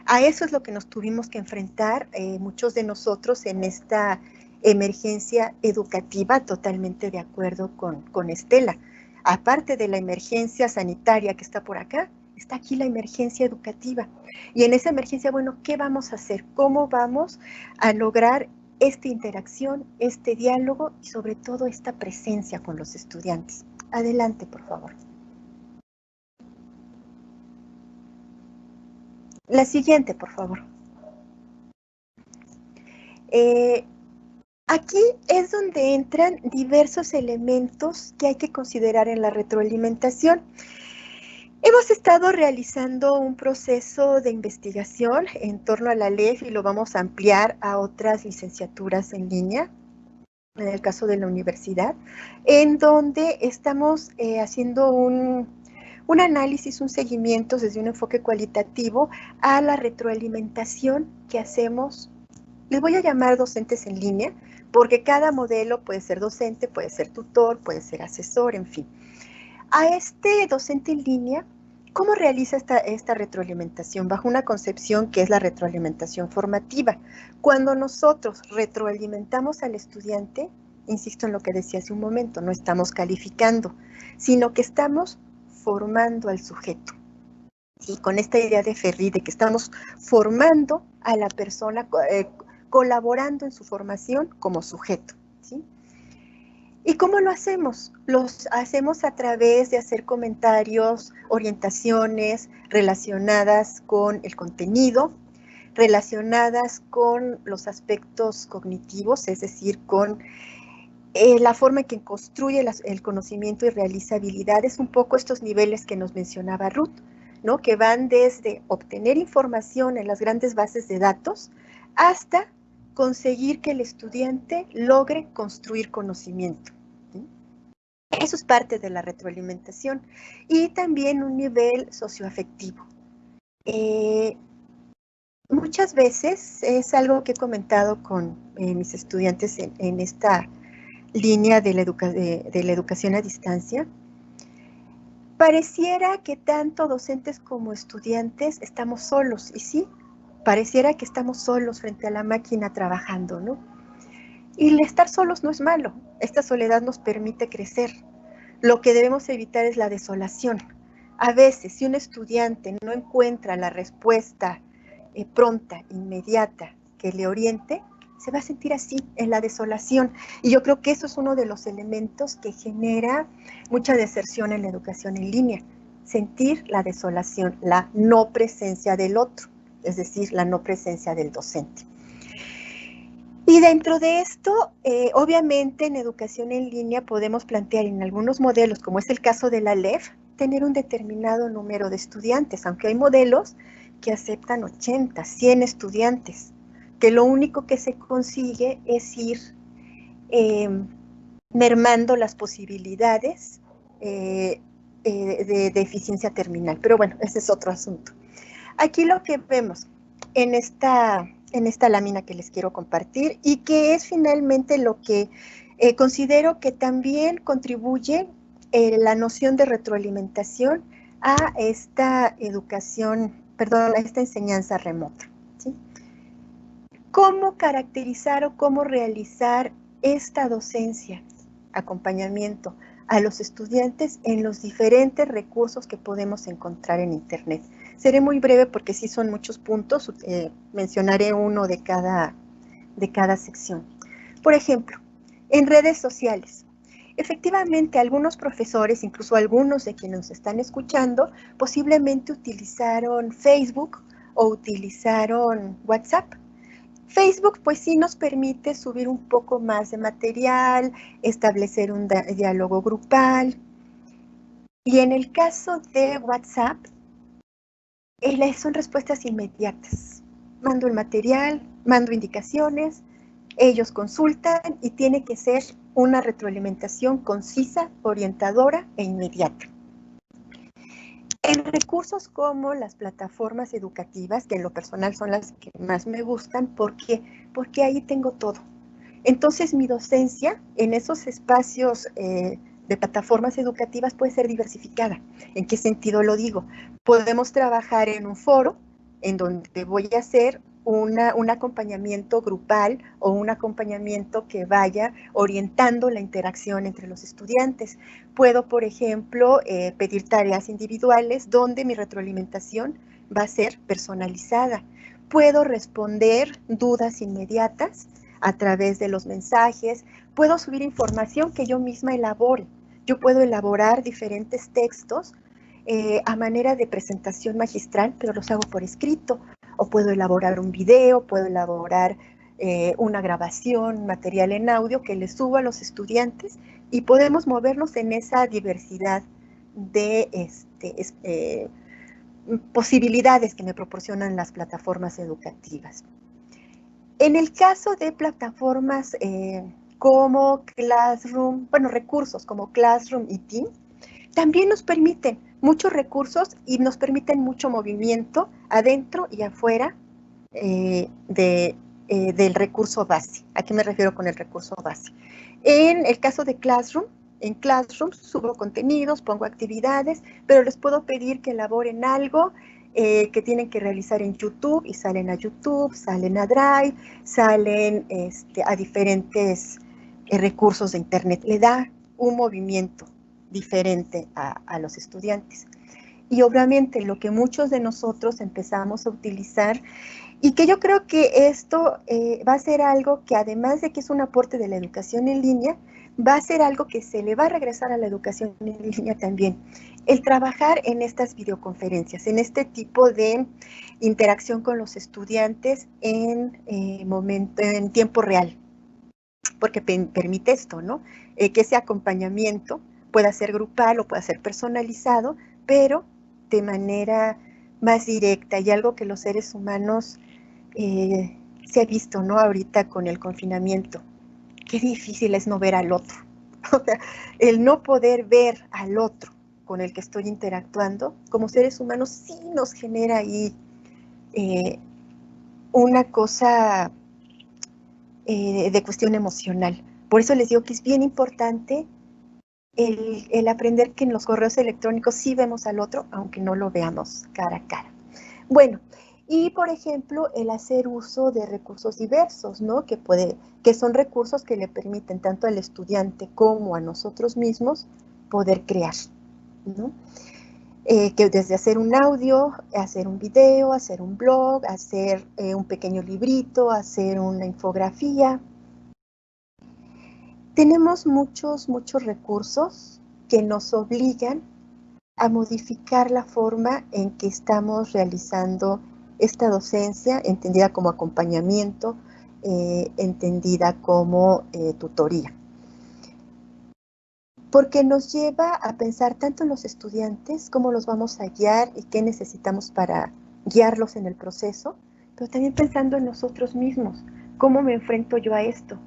A eso es lo que nos tuvimos que enfrentar muchos de nosotros en esta emergencia educativa, totalmente de acuerdo con Estela. Aparte de la emergencia sanitaria que está por acá, está aquí la emergencia educativa. Y en esa emergencia, bueno, ¿qué vamos a hacer? ¿Cómo vamos a lograr esta interacción, este diálogo y sobre todo esta presencia con los estudiantes? Adelante, por favor. La siguiente, por favor. Aquí es donde entran diversos elementos que hay que considerar en la retroalimentación. Hemos estado realizando un proceso de investigación en torno a la LEF y lo vamos a ampliar a otras licenciaturas en línea, en el caso de la universidad, en donde estamos haciendo un análisis, un seguimiento desde un enfoque cualitativo a la retroalimentación que hacemos. Les voy a llamar docentes en línea, porque cada modelo puede ser docente, puede ser tutor, puede ser asesor, en fin. A este docente en línea, ¿cómo realiza esta retroalimentación? Bajo una concepción que es la retroalimentación formativa. Cuando nosotros retroalimentamos al estudiante, insisto en lo que decía hace un momento, no estamos calificando, sino que estamos formando al sujeto. Y con esta idea de Ferri, de que estamos formando a la persona, colaborando en su formación como sujeto, ¿sí? ¿Y cómo lo hacemos? Los hacemos a través de hacer comentarios, orientaciones relacionadas con el contenido, relacionadas con los aspectos cognitivos, es decir, con la forma en que construye el conocimiento y realiza habilidades, un poco estos niveles que nos mencionaba Ruth, ¿no? Que van desde obtener información en las grandes bases de datos hasta conseguir que el estudiante logre construir conocimiento. ¿Sí? Eso es parte de la retroalimentación. Y también un nivel socioafectivo. Muchas veces es algo que he comentado con mis estudiantes en esta línea de la educación a distancia. Pareciera que tanto docentes como estudiantes estamos solos, y sí, pareciera que estamos solos frente a la máquina trabajando, ¿no? Y el estar solos no es malo, esta soledad nos permite crecer. Lo que debemos evitar es la desolación. A veces, si un estudiante no encuentra la respuesta pronta, inmediata, que le oriente, se va a sentir así, en la desolación. Y yo creo que eso es uno de los elementos que genera mucha deserción en la educación en línea, sentir la desolación, la no presencia del otro, es decir, la no presencia del docente. Y dentro de esto, obviamente en educación en línea podemos plantear en algunos modelos, como es el caso de la LEF, tener un determinado número de estudiantes, aunque hay modelos que aceptan 80, 100 estudiantes, que lo único que se consigue es ir mermando las posibilidades de eficiencia terminal. Pero bueno, ese es otro asunto. Aquí lo que vemos en esta lámina que les quiero compartir y que es finalmente lo que considero que también contribuye la noción de retroalimentación a esta educación, perdón, a esta enseñanza remota, ¿sí? ¿Cómo caracterizar o cómo realizar esta docencia, acompañamiento a los estudiantes en los diferentes recursos que podemos encontrar en Internet? Seré muy breve porque sí son muchos puntos, mencionaré uno de cada sección. Por ejemplo, en redes sociales. Efectivamente, algunos profesores, incluso algunos de quienes nos están escuchando, posiblemente utilizaron Facebook o utilizaron WhatsApp. Facebook pues sí nos permite subir un poco más de material, establecer un diálogo grupal. Y en el caso de WhatsApp, son respuestas inmediatas. Mando el material, mando indicaciones, ellos consultan y tiene que ser una retroalimentación concisa, orientadora e inmediata. En recursos como las plataformas educativas, que en lo personal son las que más me gustan, ¿por qué? Porque ahí tengo todo. Entonces mi docencia en esos espacios de plataformas educativas puede ser diversificada. ¿En qué sentido lo digo? Podemos trabajar en un foro en donde voy a hacer un acompañamiento grupal o un acompañamiento que vaya orientando la interacción entre los estudiantes. Puedo, por ejemplo, pedir tareas individuales donde mi retroalimentación va a ser personalizada. Puedo responder dudas inmediatas a través de los mensajes. Puedo subir información que yo misma elabore. Yo puedo elaborar diferentes textos a manera de presentación magistral, pero los hago por escrito. O puedo elaborar un video, puedo elaborar una grabación, material en audio que les subo a los estudiantes y podemos movernos en esa diversidad de posibilidades que me proporcionan las plataformas educativas. En el caso de plataformas como Classroom, bueno, recursos como Classroom y Team, también nos permiten muchos recursos y nos permiten mucho movimiento adentro y afuera del recurso base. ¿A qué me refiero con el recurso base? En el caso de Classroom, en Classroom subo contenidos, pongo actividades, pero les puedo pedir que elaboren algo que tienen que realizar en YouTube y salen a YouTube, salen a Drive, salen a diferentes recursos de Internet. Le da un movimiento diferente a los estudiantes. Y obviamente lo que muchos de nosotros empezamos a utilizar y que yo creo que esto va a ser algo que además de que es un aporte de la educación en línea, va a ser algo que se le va a regresar a la educación en línea también. El trabajar en estas videoconferencias, en este tipo de interacción con los estudiantes en tiempo real, porque permite esto, ¿no? Que ese acompañamiento pueda ser grupal o pueda ser personalizado, pero de manera más directa y algo que los seres humanos se ha visto, ¿no? Ahorita con el confinamiento. Qué difícil es no ver al otro. O sea, el no poder ver al otro con el que estoy interactuando, como seres humanos sí nos genera ahí una cosa de cuestión emocional. Por eso les digo que es bien importante el aprender que en los correos electrónicos sí vemos al otro, aunque no lo veamos cara a cara. Bueno, y por ejemplo, el hacer uso de recursos diversos, ¿no? Que son recursos que le permiten tanto al estudiante como a nosotros mismos poder crear, ¿no? Que desde hacer un audio, hacer un video, hacer un blog, hacer un pequeño librito, hacer una infografía. Tenemos muchos recursos que nos obligan a modificar la forma en que estamos realizando esta docencia, entendida como acompañamiento, entendida como tutoría. Porque nos lleva a pensar tanto en los estudiantes, cómo los vamos a guiar y qué necesitamos para guiarlos en el proceso, pero también pensando en nosotros mismos. ¿Cómo me enfrento yo a esto?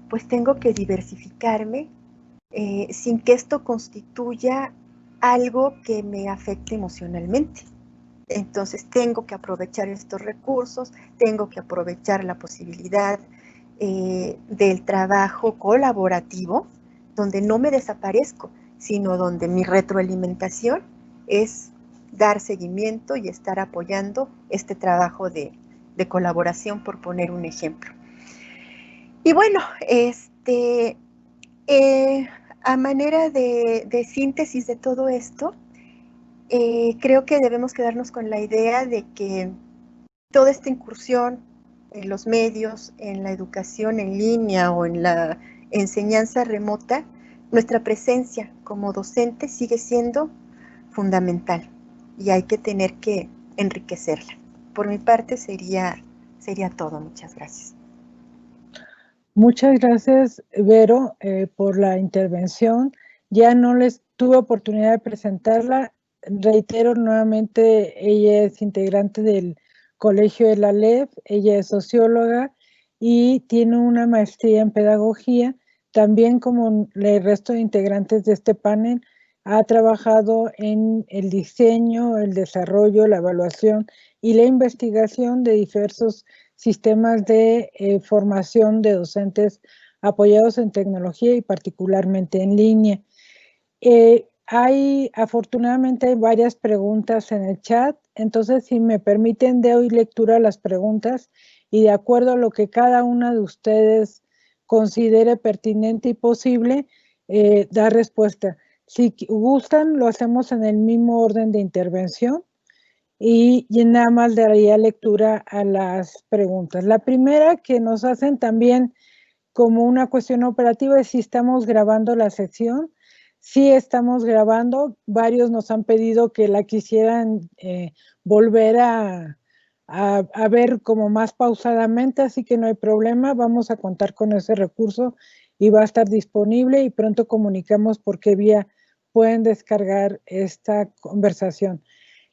Pues tengo que diversificarme sin que esto constituya algo que me afecte emocionalmente. Entonces tengo que aprovechar estos recursos, tengo que aprovechar la posibilidad del trabajo colaborativo, donde no me desaparezco, sino donde mi retroalimentación es dar seguimiento y estar apoyando este trabajo de colaboración, por poner un ejemplo. Y bueno, a manera de síntesis de todo esto, creo que debemos quedarnos con la idea de que toda esta incursión en los medios, en la educación en línea o en la enseñanza remota, nuestra presencia como docente sigue siendo fundamental y hay que tener que enriquecerla. Por mi parte sería todo. Muchas gracias. Muchas gracias, Vero, por la intervención. Ya no les tuve oportunidad de presentarla. Reitero nuevamente, ella es integrante del Colegio de la LEF, ella es socióloga y tiene una maestría en pedagogía. También, como el resto de integrantes de este panel, ha trabajado en el diseño, el desarrollo, la evaluación y la investigación de diversos sistemas de formación de docentes apoyados en tecnología y particularmente en línea. Afortunadamente hay varias preguntas en el chat, entonces si me permiten doy lectura a las preguntas y de acuerdo a lo que cada una de ustedes considere pertinente y posible, dar respuesta. Si gustan, lo hacemos en el mismo orden de intervención. Y nada más daría lectura a las preguntas. La primera que nos hacen también como una cuestión operativa es si estamos grabando la sección. Sí estamos grabando, varios nos han pedido que la quisieran volver a ver como más pausadamente, así que no hay problema, vamos a contar con ese recurso y va a estar disponible y pronto comunicamos por qué vía pueden descargar esta conversación.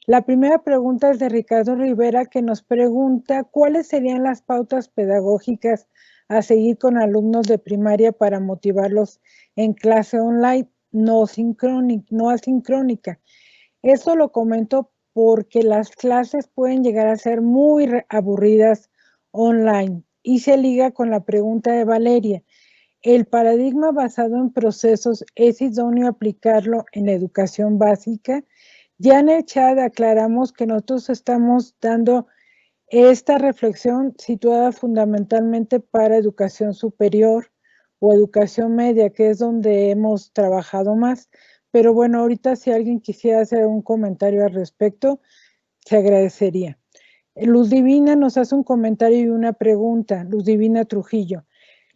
La primera pregunta es de Ricardo Rivera, que nos pregunta cuáles serían las pautas pedagógicas a seguir con alumnos de primaria para motivarlos en clase online no asincrónica. Eso lo comento porque las clases pueden llegar a ser muy aburridas online y se liga con la pregunta de Valeria. ¿El paradigma basado en procesos es idóneo aplicarlo en la educación básica? Ya en el chat aclaramos que nosotros estamos dando esta reflexión situada fundamentalmente para educación superior o educación media, que es donde hemos trabajado más. Pero bueno, ahorita si alguien quisiera hacer un comentario al respecto, se agradecería. Luz Divina nos hace un comentario y una pregunta. Luz Divina Trujillo.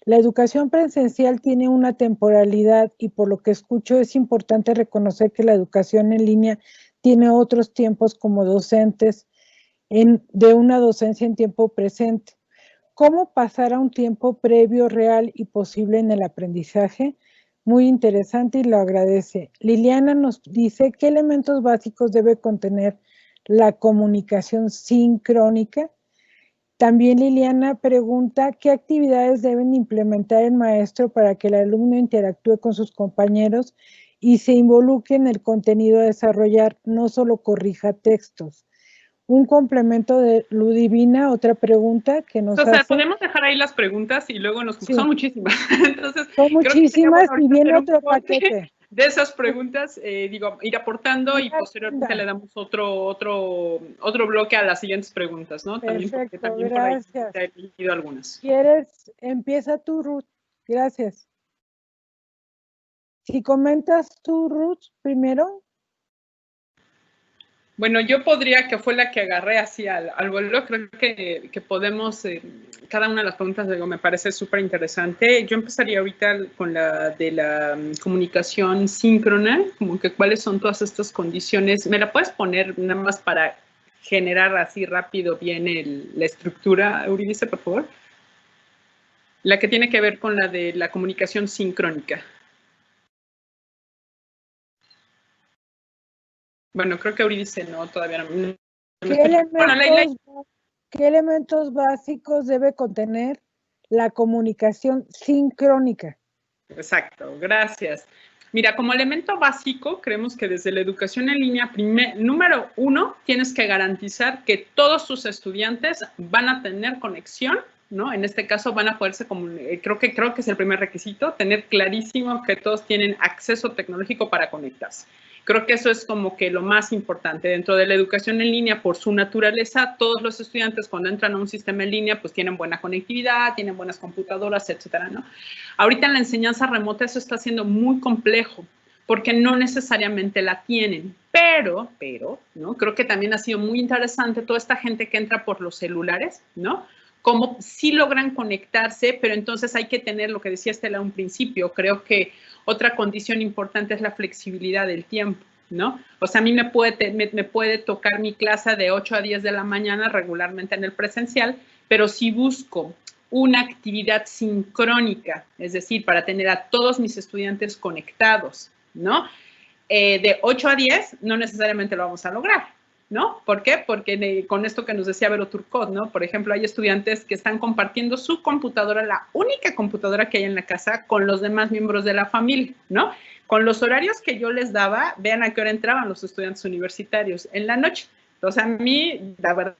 La educación presencial tiene una temporalidad y por lo que escucho es importante reconocer que la educación en línea tiene otros tiempos como docentes de una docencia en tiempo presente. ¿Cómo pasar a un tiempo previo, real y posible en el aprendizaje? Muy interesante y lo agradece. Liliana nos dice qué elementos básicos debe contener la comunicación sincrónica. También Liliana pregunta qué actividades deben implementar el maestro para que el alumno interactúe con sus compañeros y se involucre en el contenido a desarrollar, no solo corrija textos. Un complemento de Ludivina, otra pregunta que nos hace. Podemos dejar ahí las preguntas y luego nos... Sí. Son muchísimas. Entonces, son muchísimas y viene otro paquete. De esas preguntas, ir aportando y posteriormente le damos otro bloque a las siguientes preguntas, ¿no? Perfecto, también gracias. Por ahí te he pedido algunas. Empieza tú, Ruth. Gracias. Si comentas tú, Ruth, primero. Bueno, yo podría, que fue la que agarré así al vuelo, creo que podemos, cada una de las preguntas me parece súper interesante. Yo empezaría ahorita con la de la comunicación síncrona, como que cuáles son todas estas condiciones. ¿Me la puedes poner nada más para generar así rápido bien la estructura, Eurídice, por favor? La que tiene que ver con la de la comunicación sincrónica. Bueno, creo que Eurídice no, todavía no. ¿Qué elementos básicos debe contener la comunicación sincrónica? Exacto, gracias. Mira, como elemento básico, creemos que desde la educación en línea, número 1, tienes que garantizar que todos tus estudiantes van a tener conexión, ¿no? En este caso van a poderse comunicar, creo que es el primer requisito, tener clarísimo que todos tienen acceso tecnológico para conectarse. Creo que eso es como que lo más importante. Dentro de la educación en línea, por su naturaleza, todos los estudiantes cuando entran a un sistema en línea, pues tienen buena conectividad, tienen buenas computadoras, etcétera, ¿no? Ahorita en la enseñanza remota eso está siendo muy complejo, porque no necesariamente la tienen, pero, ¿no? Creo que también ha sido muy interesante toda esta gente que entra por los celulares, ¿no? Como sí logran conectarse, pero entonces hay que tener lo que decía Estela a un principio. Creo que otra condición importante es la flexibilidad del tiempo, ¿no? O sea, a mí me puede tocar mi clase de 8 a 10 de la mañana regularmente en el presencial, pero si busco una actividad sincrónica, es decir, para tener a todos mis estudiantes conectados, ¿no? De 8 a 10 no necesariamente lo vamos a lograr, ¿no? ¿Por qué? Porque con esto que nos decía Vero Turcot, ¿no? Por ejemplo, hay estudiantes que están compartiendo su computadora, la única computadora que hay en la casa, con los demás miembros de la familia, ¿no? Con los horarios que yo les daba, vean a qué hora entraban los estudiantes universitarios, en la noche. Entonces, a mí, la verdad,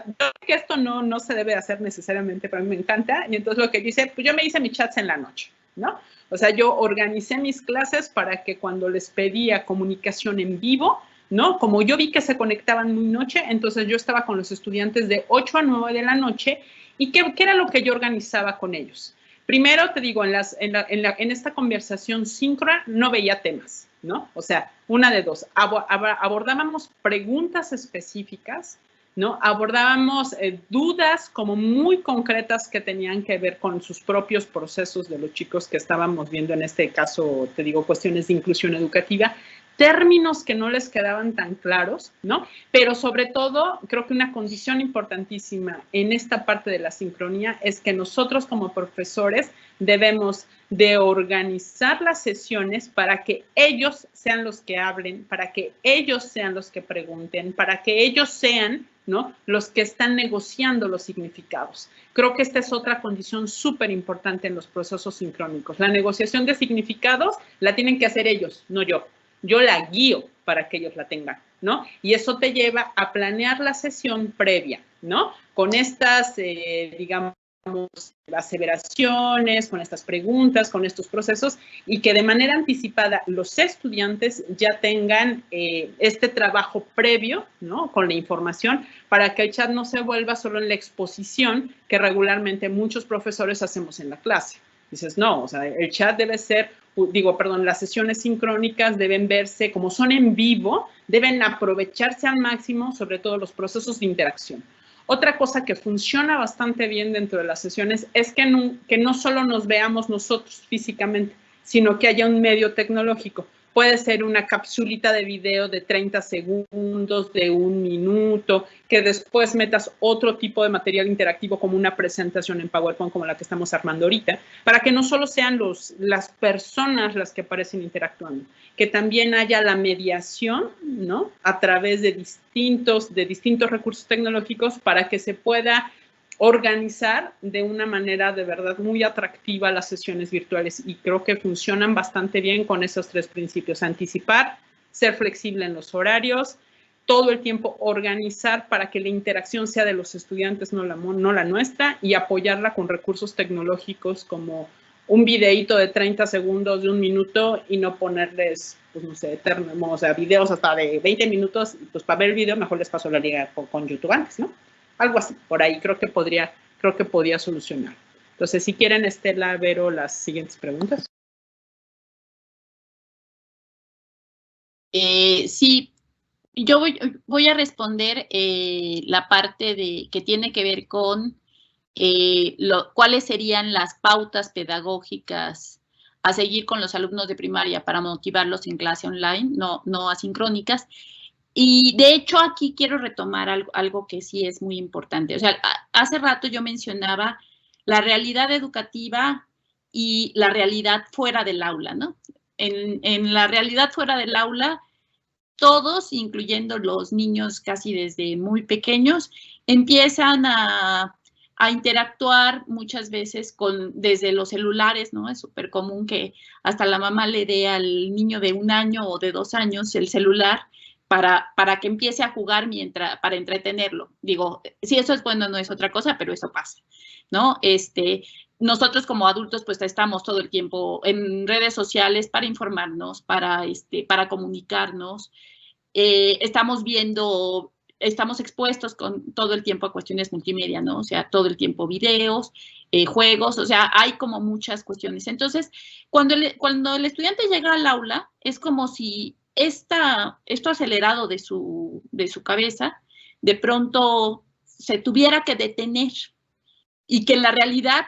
yo que esto no se debe hacer necesariamente, pero a mí me encanta, y entonces lo que yo hice, pues yo me hice mis chats en la noche, ¿no? O sea, yo organicé mis clases para que cuando les pedía comunicación en vivo, ¿no? Como yo vi que se conectaban muy noche, entonces yo estaba con los estudiantes de 8 a 9 de la noche, y ¿qué era lo que yo organizaba con ellos? Primero, te digo, en esta conversación síncrona no veía temas, ¿no? O sea, una de dos, abordábamos preguntas específicas, ¿no? Abordábamos dudas como muy concretas que tenían que ver con sus propios procesos de los chicos que estábamos viendo en este caso, te digo, cuestiones de inclusión educativa, términos que no les quedaban tan claros, ¿no? Pero sobre todo, creo que una condición importantísima en esta parte de la sincronía es que nosotros como profesores debemos de organizar las sesiones para que ellos sean los que hablen, para que ellos sean los que pregunten, para que ellos sean, ¿no?, los que están negociando los significados. Creo que esta es otra condición súper importante en los procesos sincrónicos. La negociación de significados la tienen que hacer ellos, no yo. Yo la guío para que ellos la tengan, ¿no? Y eso te lleva a planear la sesión previa, ¿no? Con estas, digamos, aseveraciones, con estas preguntas, con estos procesos, y que de manera anticipada los estudiantes ya tengan este trabajo previo, ¿no?, con la información, para que el chat no se vuelva solo en la exposición que regularmente muchos profesores hacemos en la clase. Dices, no, o sea, el chat debe ser, las sesiones sincrónicas deben verse, como son en vivo, deben aprovecharse al máximo, sobre todo los procesos de interacción. Otra cosa que funciona bastante bien dentro de las sesiones es que no solo nos veamos nosotros físicamente, sino que haya un medio tecnológico. Puede ser una capsulita de video de 30 segundos, de 1 minuto, que después metas otro tipo de material interactivo como una presentación en PowerPoint como la que estamos armando ahorita, para que no solo sean las personas las que aparecen interactuando, que también haya la mediación, ¿no?, a través de distintos recursos tecnológicos para que se pueda organizar de una manera de verdad muy atractiva las sesiones virtuales, y creo que funcionan bastante bien con esos 3 principios: anticipar, ser flexible en los horarios, todo el tiempo organizar para que la interacción sea de los estudiantes, no la nuestra, y apoyarla con recursos tecnológicos como un videíto de 30 segundos, de 1 minuto, y no ponerles, pues no sé, o sea, videos hasta de 20 minutos, pues para ver el video mejor les paso la liga con YouTube antes, ¿no? Algo así, por ahí creo que podía solucionar. Entonces, si quieren, Estela, Vero, las siguientes preguntas. Sí, Yo voy a responder la parte que tiene que ver con cuáles serían las pautas pedagógicas a seguir con los alumnos de primaria para motivarlos en clase online, no asincrónicas. Y de hecho aquí quiero retomar algo que sí es muy importante. O sea, hace rato yo mencionaba la realidad educativa y la realidad fuera del aula, ¿no? En la realidad fuera del aula, todos, incluyendo los niños casi desde muy pequeños, empiezan a interactuar muchas veces desde los celulares, ¿no? Es súper común que hasta la mamá le dé al niño de 1 año o de 2 años el celular para que empiece a jugar para entretenerlo. Digo, si eso es bueno, no es otra cosa, pero eso pasa, ¿no? Nosotros como adultos pues estamos todo el tiempo en redes sociales para informarnos, para comunicarnos. Estamos expuestos todo el tiempo a cuestiones multimedia, ¿no? O sea, todo el tiempo videos, juegos, o sea, hay como muchas cuestiones. Entonces, cuando el estudiante llega al aula, es como si esto acelerado de su cabeza, de pronto se tuviera que detener y que en la realidad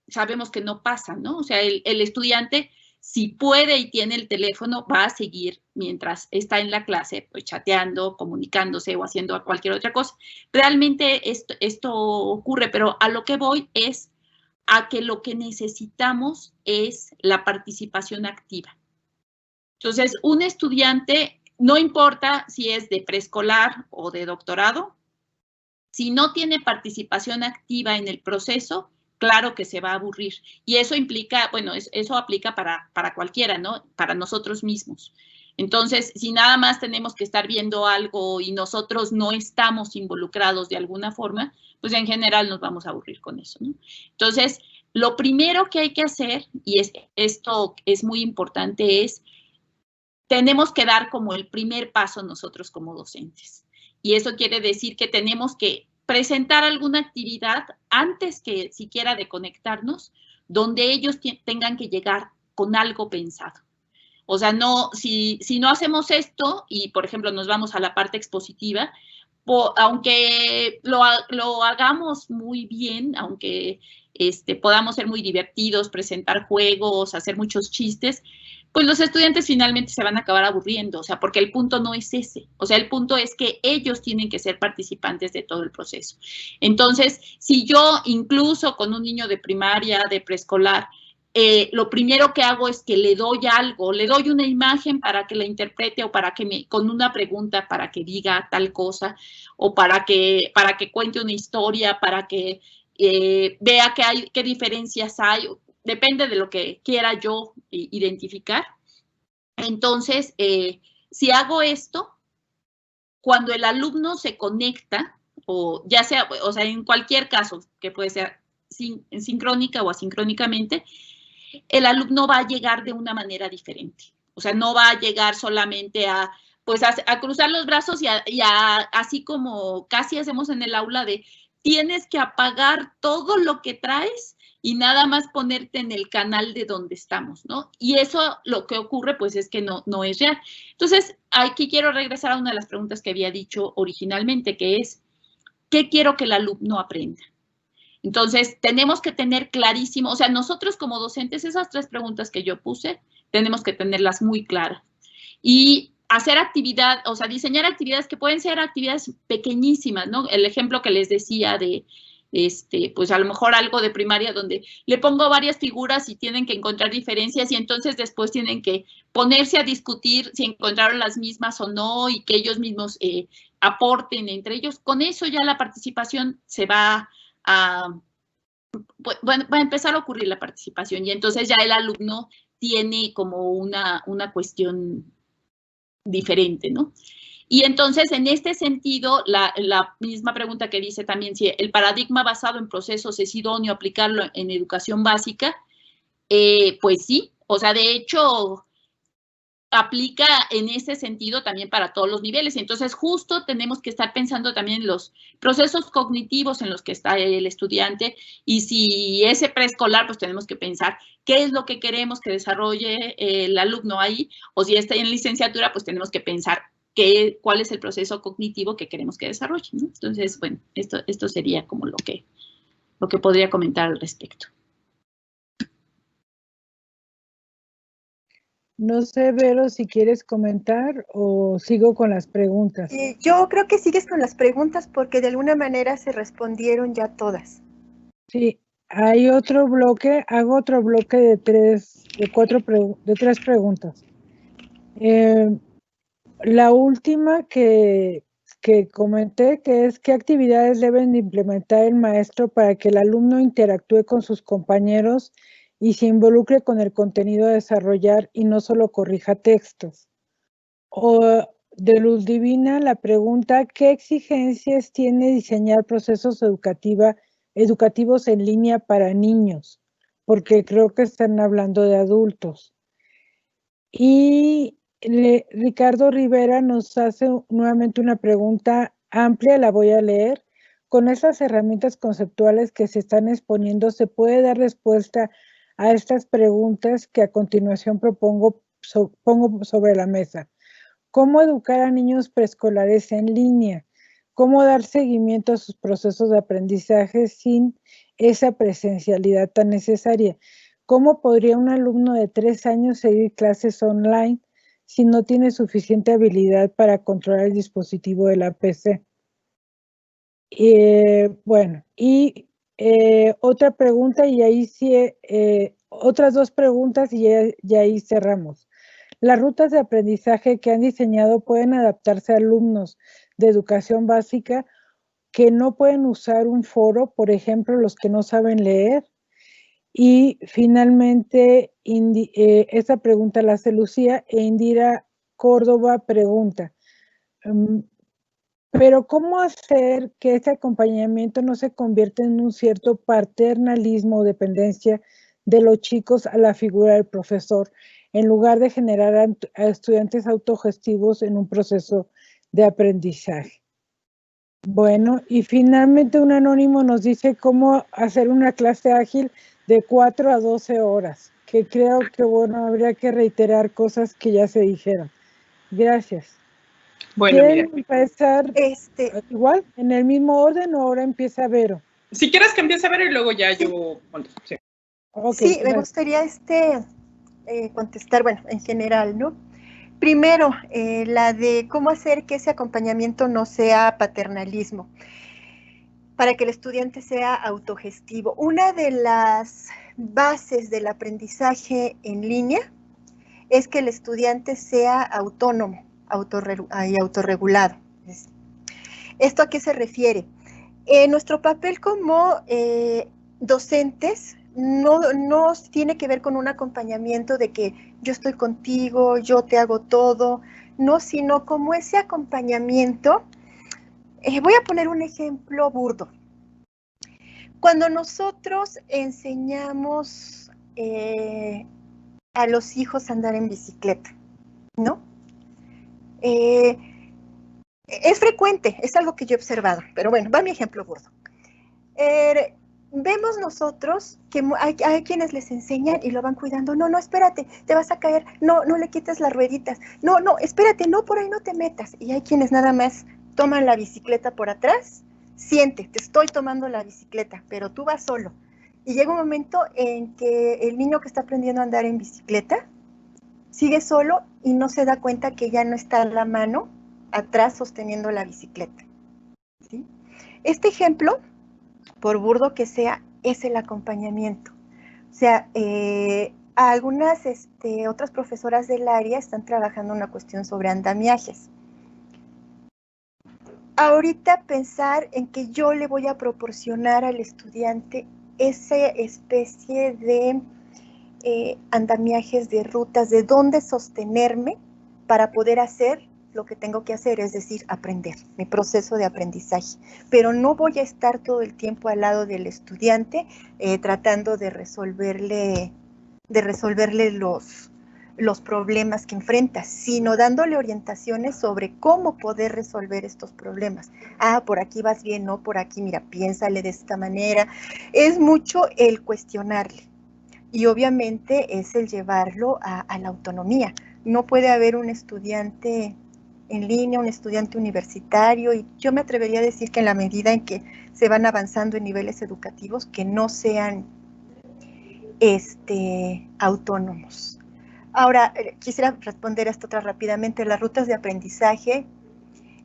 sabemos que no pasa, ¿no? O sea, el estudiante, si puede y tiene el teléfono, va a seguir mientras está en la clase, pues chateando, comunicándose o haciendo cualquier otra cosa. Realmente esto ocurre, pero a lo que voy es a que lo que necesitamos es la participación activa. Entonces, un estudiante, no importa si es de preescolar o de doctorado, si no tiene participación activa en el proceso, claro que se va a aburrir. Y eso implica, bueno, eso aplica para cualquiera, ¿no? Para nosotros mismos. Entonces, si nada más tenemos que estar viendo algo y nosotros no estamos involucrados de alguna forma, pues en general nos vamos a aburrir con eso, ¿no? Entonces, lo primero que hay que hacer, y esto es muy importante, es tenemos que dar como el primer paso nosotros como docentes. Y eso quiere decir que tenemos que presentar alguna actividad antes que siquiera de conectarnos, donde ellos tengan que llegar con algo pensado. O sea, si no hacemos esto y, por ejemplo, nos vamos a la parte expositiva, aunque lo hagamos muy bien, aunque podamos ser muy divertidos, presentar juegos, hacer muchos chistes, pues los estudiantes finalmente se van a acabar aburriendo, o sea, porque el punto no es ese, o sea, el punto es que ellos tienen que ser participantes de todo el proceso. Entonces, si yo incluso con un niño de primaria, de preescolar, lo primero que hago es que le doy algo, le doy una imagen para que la interprete o con una pregunta para que diga tal cosa o para que cuente una historia, para que vea qué diferencias hay, depende de lo que quiera yo identificar. Entonces, si hago esto, cuando el alumno se conecta, o ya sea, o sea, en cualquier caso, que puede ser sincrónica o asincrónicamente, el alumno va a llegar de una manera diferente. O sea, no va a llegar solamente a cruzar los brazos y así como casi hacemos en el aula de tienes que apagar todo lo que traes y nada más ponerte en el canal de donde estamos, ¿no? Y eso lo que ocurre, pues, es que no es real. Entonces, aquí quiero regresar a una de las preguntas que había dicho originalmente, que es, ¿qué quiero que el alumno aprenda? Entonces, tenemos que tener clarísimo, o sea, nosotros como docentes, esas 3 preguntas que yo puse, tenemos que tenerlas muy claras. Y hacer actividad, o sea, diseñar actividades que pueden ser actividades pequeñísimas, ¿no? El ejemplo que les decía de, pues a lo mejor algo de primaria donde le pongo varias figuras y tienen que encontrar diferencias y entonces después tienen que ponerse a discutir si encontraron las mismas o no y que ellos mismos aporten entre ellos. Con eso ya la participación se va va a empezar a ocurrir la participación y entonces ya el alumno tiene como una cuestión diferente, ¿no? Y entonces, en este sentido, la misma pregunta que dice también si el paradigma basado en procesos es idóneo aplicarlo en educación básica, pues sí, o sea, de hecho, aplica en ese sentido también para todos los niveles. Entonces, justo tenemos que estar pensando también en los procesos cognitivos en los que está el estudiante y si es preescolar, pues tenemos que pensar qué es lo que queremos que desarrolle el alumno ahí o si está en licenciatura, pues tenemos que pensar cuál es el proceso cognitivo que queremos que desarrolle, ¿no? Entonces, bueno, esto sería como lo que podría comentar al respecto. No sé, Vero, si quieres comentar o sigo con las preguntas. Yo creo que sigues con las preguntas porque de alguna manera se respondieron ya todas. Sí, hay otro bloque, hago otro bloque de tres preguntas. La última que comenté, que es qué actividades deben de implementar el maestro para que el alumno interactúe con sus compañeros y se involucre con el contenido a desarrollar y no solo corrija textos. O de Luz Divina, la pregunta, ¿qué exigencias tiene diseñar procesos educativos en línea para niños? Porque creo que están hablando de adultos. Y Ricardo Rivera nos hace nuevamente una pregunta amplia, la voy a leer. Con estas herramientas conceptuales que se están exponiendo, ¿se puede dar respuesta a estas preguntas que a continuación pongo sobre la mesa? ¿Cómo educar a niños preescolares en línea? ¿Cómo dar seguimiento a sus procesos de aprendizaje sin esa presencialidad tan necesaria? ¿Cómo podría un alumno de 3 años seguir clases online si no tiene suficiente habilidad para controlar el dispositivo de la PC? Bueno, y otra pregunta, y ahí sí, otras dos preguntas y ahí cerramos. Las rutas de aprendizaje que han diseñado pueden adaptarse a alumnos de educación básica que no pueden usar un foro, por ejemplo, los que no saben leer. Y finalmente, esta pregunta la hace Lucía e Indira Córdoba pregunta, pero ¿cómo hacer que este acompañamiento no se convierta en un cierto paternalismo o dependencia de los chicos a la figura del profesor, en lugar de generar a estudiantes autogestivos en un proceso de aprendizaje? Bueno, y finalmente un anónimo nos dice cómo hacer una clase ágil de 4 a 12 horas, que creo que, bueno, habría que reiterar cosas que ya se dijeron. Gracias. Bueno, ¿Quieren empezar igual, en el mismo orden, o ahora empieza Vero? Si quieres que empiece a ver y luego ya Sí. yo contesto. Sí, okay, sí, me gustaría contestar, bueno, en general, ¿no? Primero, la de cómo hacer que ese acompañamiento no sea paternalismo, para que el estudiante sea autogestivo. Una de las bases del aprendizaje en línea es que el estudiante sea autónomo y autorregulado. ¿Esto a qué se refiere? Nuestro papel como docentes no tiene que ver con un acompañamiento de que yo estoy contigo, yo te hago todo, no, sino como ese acompañamiento. Voy a poner un ejemplo burdo. Cuando nosotros enseñamos a los hijos a andar en bicicleta, ¿no? Es frecuente, es algo que yo he observado, pero bueno, va mi ejemplo burdo. Vemos nosotros que hay quienes les enseñan y lo van cuidando. No, espérate, te vas a caer. No le quites las rueditas. No, espérate, no, por ahí no te metas. Y hay quienes nada más toman la bicicleta por atrás. Siente, te estoy tomando la bicicleta, pero tú vas solo. Y llega un momento en que el niño que está aprendiendo a andar en bicicleta sigue solo y no se da cuenta que ya no está la mano atrás sosteniendo la bicicleta, ¿sí? Este ejemplo, por burdo que sea, es el acompañamiento. O sea, algunas otras profesoras del área están trabajando una cuestión sobre andamiajes. Ahorita pensar en que yo le voy a proporcionar al estudiante esa especie de andamiajes, de rutas, de dónde sostenerme para poder hacer lo que tengo que hacer, es decir, aprender, mi proceso de aprendizaje. Pero no voy a estar todo el tiempo al lado del estudiante tratando de resolverle los problemas que enfrenta, sino dándole orientaciones sobre cómo poder resolver estos problemas. Por aquí vas bien, no, por aquí, mira, piénsale de esta manera. Es mucho el cuestionarle. Y obviamente es el llevarlo a la autonomía. No puede haber un estudiante en línea, un estudiante universitario, y yo me atrevería a decir que en la medida en que se van avanzando en niveles educativos, que no sean autónomos. Ahora, quisiera responder a esto otra rápidamente. Las rutas de aprendizaje,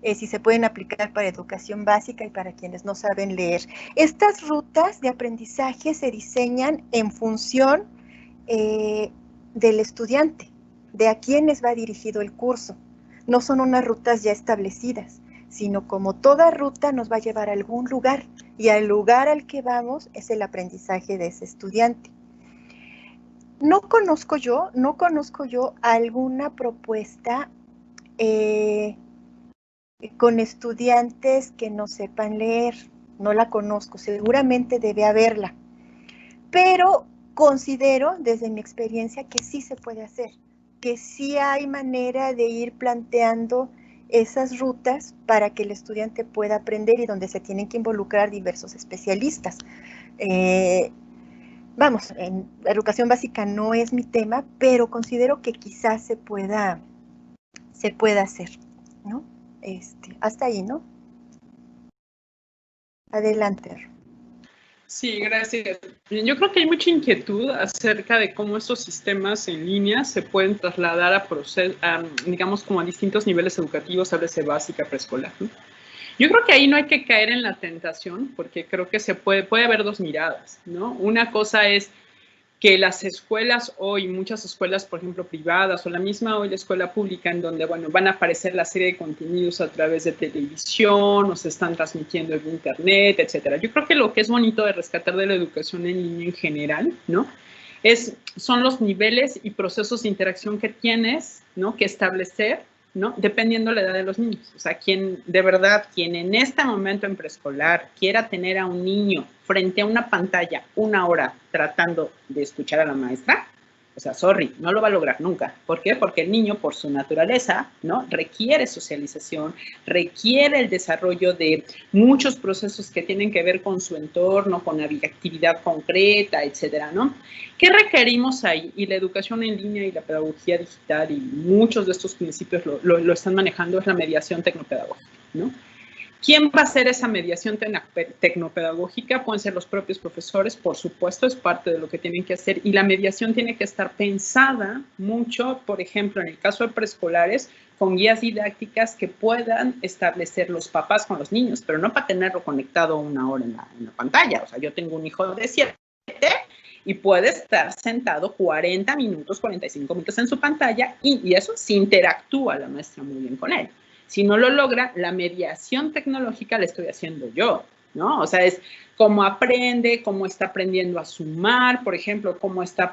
si se pueden aplicar para educación básica y para quienes no saben leer. Estas rutas de aprendizaje se diseñan en función del estudiante, de a quiénes va dirigido el curso. No son unas rutas ya establecidas, sino como toda ruta nos va a llevar a algún lugar, y al lugar al que vamos es el aprendizaje de ese estudiante. No conozco yo alguna propuesta con estudiantes que no sepan leer. No la conozco, seguramente debe haberla. Pero considero, desde mi experiencia, que sí se puede hacer, que sí hay manera de ir planteando esas rutas para que el estudiante pueda aprender y donde se tienen que involucrar diversos especialistas. Vamos, en educación básica no es mi tema, pero considero que quizás se pueda hacer, ¿no? Hasta ahí, ¿no? Adelante. Sí, gracias. Yo creo que hay mucha inquietud acerca de cómo estos sistemas en línea se pueden trasladar a digamos, como a distintos niveles educativos, háblese básica, preescolar, ¿no? Yo creo que ahí no hay que caer en la tentación, porque creo que puede haber dos miradas, ¿no? Una cosa es que las escuelas hoy, muchas escuelas, por ejemplo, privadas, o la misma hoy la escuela pública, en donde, bueno, van a aparecer la serie de contenidos a través de televisión, o se están transmitiendo en internet, etcétera. Yo creo que lo que es bonito de rescatar de la educación en línea en general, ¿no? Son los niveles y procesos de interacción que tienes, ¿no?, que establecer, ¿no?, dependiendo la edad de los niños. O sea, quien en este momento en preescolar quiera tener a un niño frente a una pantalla 1 hora tratando de escuchar a la maestra, o sea, sorry, no lo va a lograr nunca. ¿Por qué? Porque el niño, por su naturaleza, ¿no?, requiere socialización, requiere el desarrollo de muchos procesos que tienen que ver con su entorno, con la actividad concreta, etcétera, ¿no? ¿Qué requerimos ahí? Y la educación en línea y la pedagogía digital y muchos de estos principios lo están manejando, es la mediación tecnopedagógica, ¿no? ¿Quién va a hacer esa mediación tecnopedagógica? Pueden ser los propios profesores, por supuesto, es parte de lo que tienen que hacer. Y la mediación tiene que estar pensada mucho, por ejemplo, en el caso de preescolares, con guías didácticas que puedan establecer los papás con los niños, pero no para tenerlo conectado 1 hora en la pantalla. O sea, yo tengo un hijo de 7 y puede estar sentado 40 minutos, 45 minutos en su pantalla y eso se interactúa la maestra muy bien con él. Si no lo logra, la mediación tecnológica la estoy haciendo yo, ¿no? O sea, es cómo aprende, cómo está aprendiendo a sumar, por ejemplo, cómo está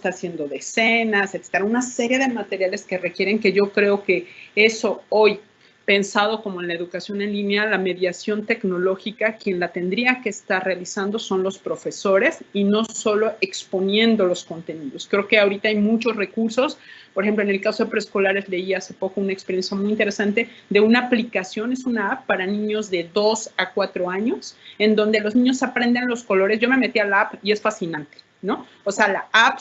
haciendo decenas, etcétera. Una serie de materiales que requieren, que yo creo que eso hoy, pensado como en la educación en línea, la mediación tecnológica, quien la tendría que estar realizando son los profesores y no solo exponiendo los contenidos. Creo que ahorita hay muchos recursos. Por ejemplo, en el caso de preescolares leí hace poco una experiencia muy interesante de una aplicación, es una app para niños de 2 a 4 años, en donde los niños aprenden los colores. Yo me metí a la app y es fascinante, ¿no? O sea, la app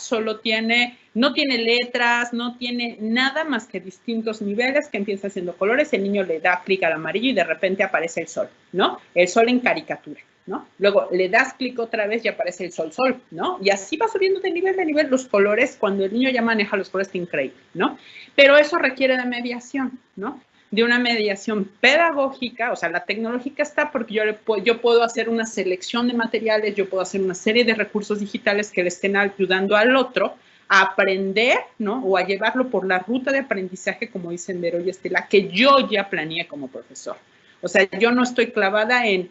no tiene letras, no tiene nada más que distintos niveles que empieza haciendo colores. El niño le da clic al amarillo y de repente aparece el sol, ¿no? El sol en caricatura, ¿no? Luego le das clic otra vez y aparece el sol, ¿no? Y así va subiendo de nivel los colores. Cuando el niño ya maneja los colores, está increíble, ¿no? Pero eso requiere de mediación, ¿no? De una mediación pedagógica. O sea, la tecnológica está porque yo puedo hacer una selección de materiales, yo puedo hacer una serie de recursos digitales que le estén ayudando al otro a aprender, ¿no? O a llevarlo por la ruta de aprendizaje, como dicen Vero y Estela, que yo ya planeé como profesor. O sea, yo no estoy clavada en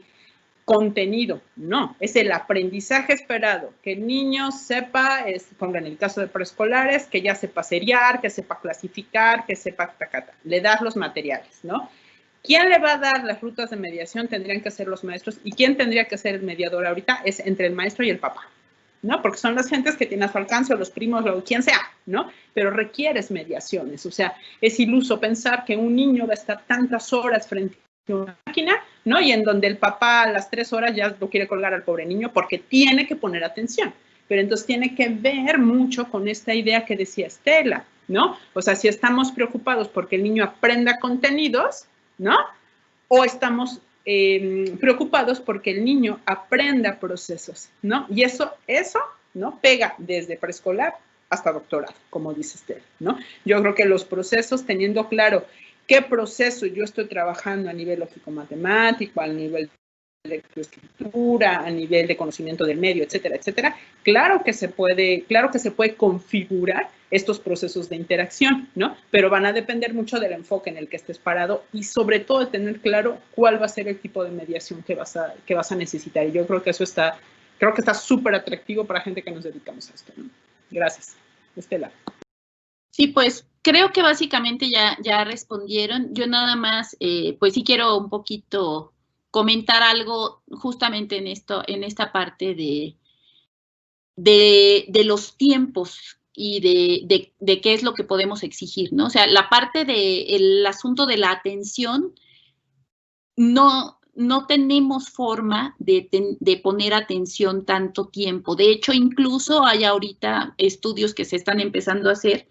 contenido, no, es el aprendizaje esperado, que el niño sepa, ponga en el caso de preescolares, que ya sepa seriar, que sepa clasificar, que sepa tacata, le das los materiales, ¿no? ¿Quién le va a dar las rutas de mediación? Tendrían que ser los maestros, y ¿quién tendría que ser el mediador ahorita? Es entre el maestro y el papá, ¿no? Porque son las gentes que tienen a su alcance, o los primos, o quien sea, ¿no? Pero requieres mediaciones. O sea, es iluso pensar que un niño va a estar tantas horas frente a una máquina, ¿no? Y en donde el papá a las 3 horas ya lo quiere colgar al pobre niño porque tiene que poner atención. Pero entonces tiene que ver mucho con esta idea que decía Estela, ¿no? O sea, si estamos preocupados porque el niño aprenda contenidos, ¿no? O estamos preocupados porque el niño aprenda procesos, ¿no? Y eso, ¿no? Pega desde preescolar hasta doctorado, como dice Esther, ¿no? Yo creo que los procesos, teniendo claro qué proceso yo estoy trabajando a nivel lógico-matemático, a nivel de lectoescritura, a nivel de conocimiento del medio, etcétera, etcétera, claro que se puede configurar estos procesos de interacción, ¿no? Pero van a depender mucho del enfoque en el que estés parado y sobre todo de tener claro cuál va a ser el tipo de mediación que vas a necesitar. Y yo creo que eso está súper atractivo para gente que nos dedicamos a esto, ¿no? Gracias. Estela. Sí, pues creo que básicamente ya respondieron. Yo nada más, pues sí quiero un poquito comentar algo justamente en esta parte de los tiempos y de qué es lo que podemos exigir, ¿no? O sea, la parte del asunto de la atención, no tenemos forma de poner atención tanto tiempo. De hecho, incluso hay ahorita estudios que se están empezando a hacer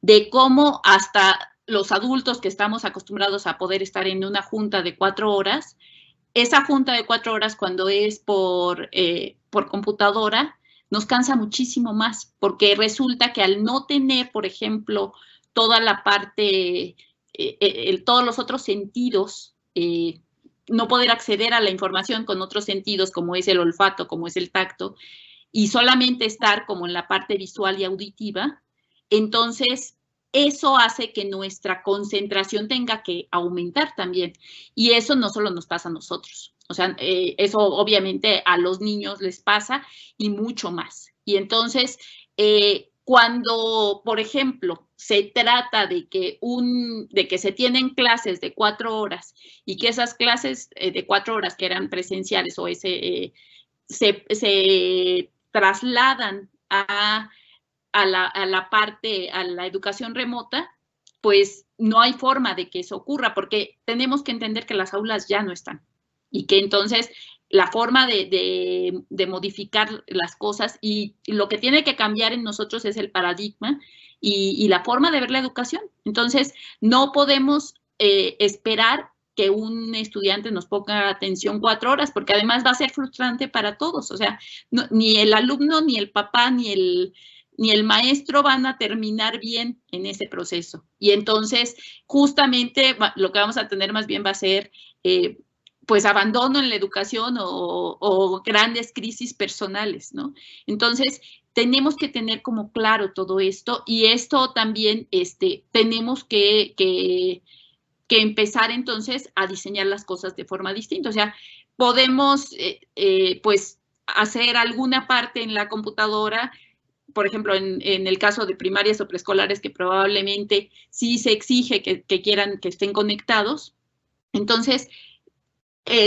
de cómo hasta los adultos que estamos acostumbrados a poder estar en una junta de 4 horas, esa junta de 4 horas cuando es por computadora, nos cansa muchísimo más, porque resulta que al no tener, por ejemplo, toda la parte, todos los otros sentidos, no poder acceder a la información con otros sentidos, como es el olfato, como es el tacto, y solamente estar como en la parte visual y auditiva, entonces eso hace que nuestra concentración tenga que aumentar también. Y eso no solo nos pasa a nosotros. O sea, eso obviamente a los niños les pasa y mucho más. Y entonces, cuando, por ejemplo, se trata de que se tienen clases de 4 horas y que esas clases de 4 horas que eran presenciales o se trasladan a la educación remota, pues no hay forma de que eso ocurra, porque tenemos que entender que las aulas ya no están y que entonces la forma de modificar las cosas y lo que tiene que cambiar en nosotros es el paradigma y la forma de ver la educación. Entonces, no podemos esperar que un estudiante nos ponga atención 4 horas, porque además va a ser frustrante para todos. O sea, ni el alumno, ni el papá, ni el maestro van a terminar bien en ese proceso. Y entonces, justamente, lo que vamos a tener más bien va a ser, pues, abandono en la educación o grandes crisis personales, ¿no? Entonces, tenemos que tener como claro todo esto y esto también tenemos que empezar entonces a diseñar las cosas de forma distinta. O sea, podemos, pues, hacer alguna parte en la computadora, por ejemplo, en el caso de primarias o preescolares, que probablemente sí se exige que quieran que estén conectados. Entonces,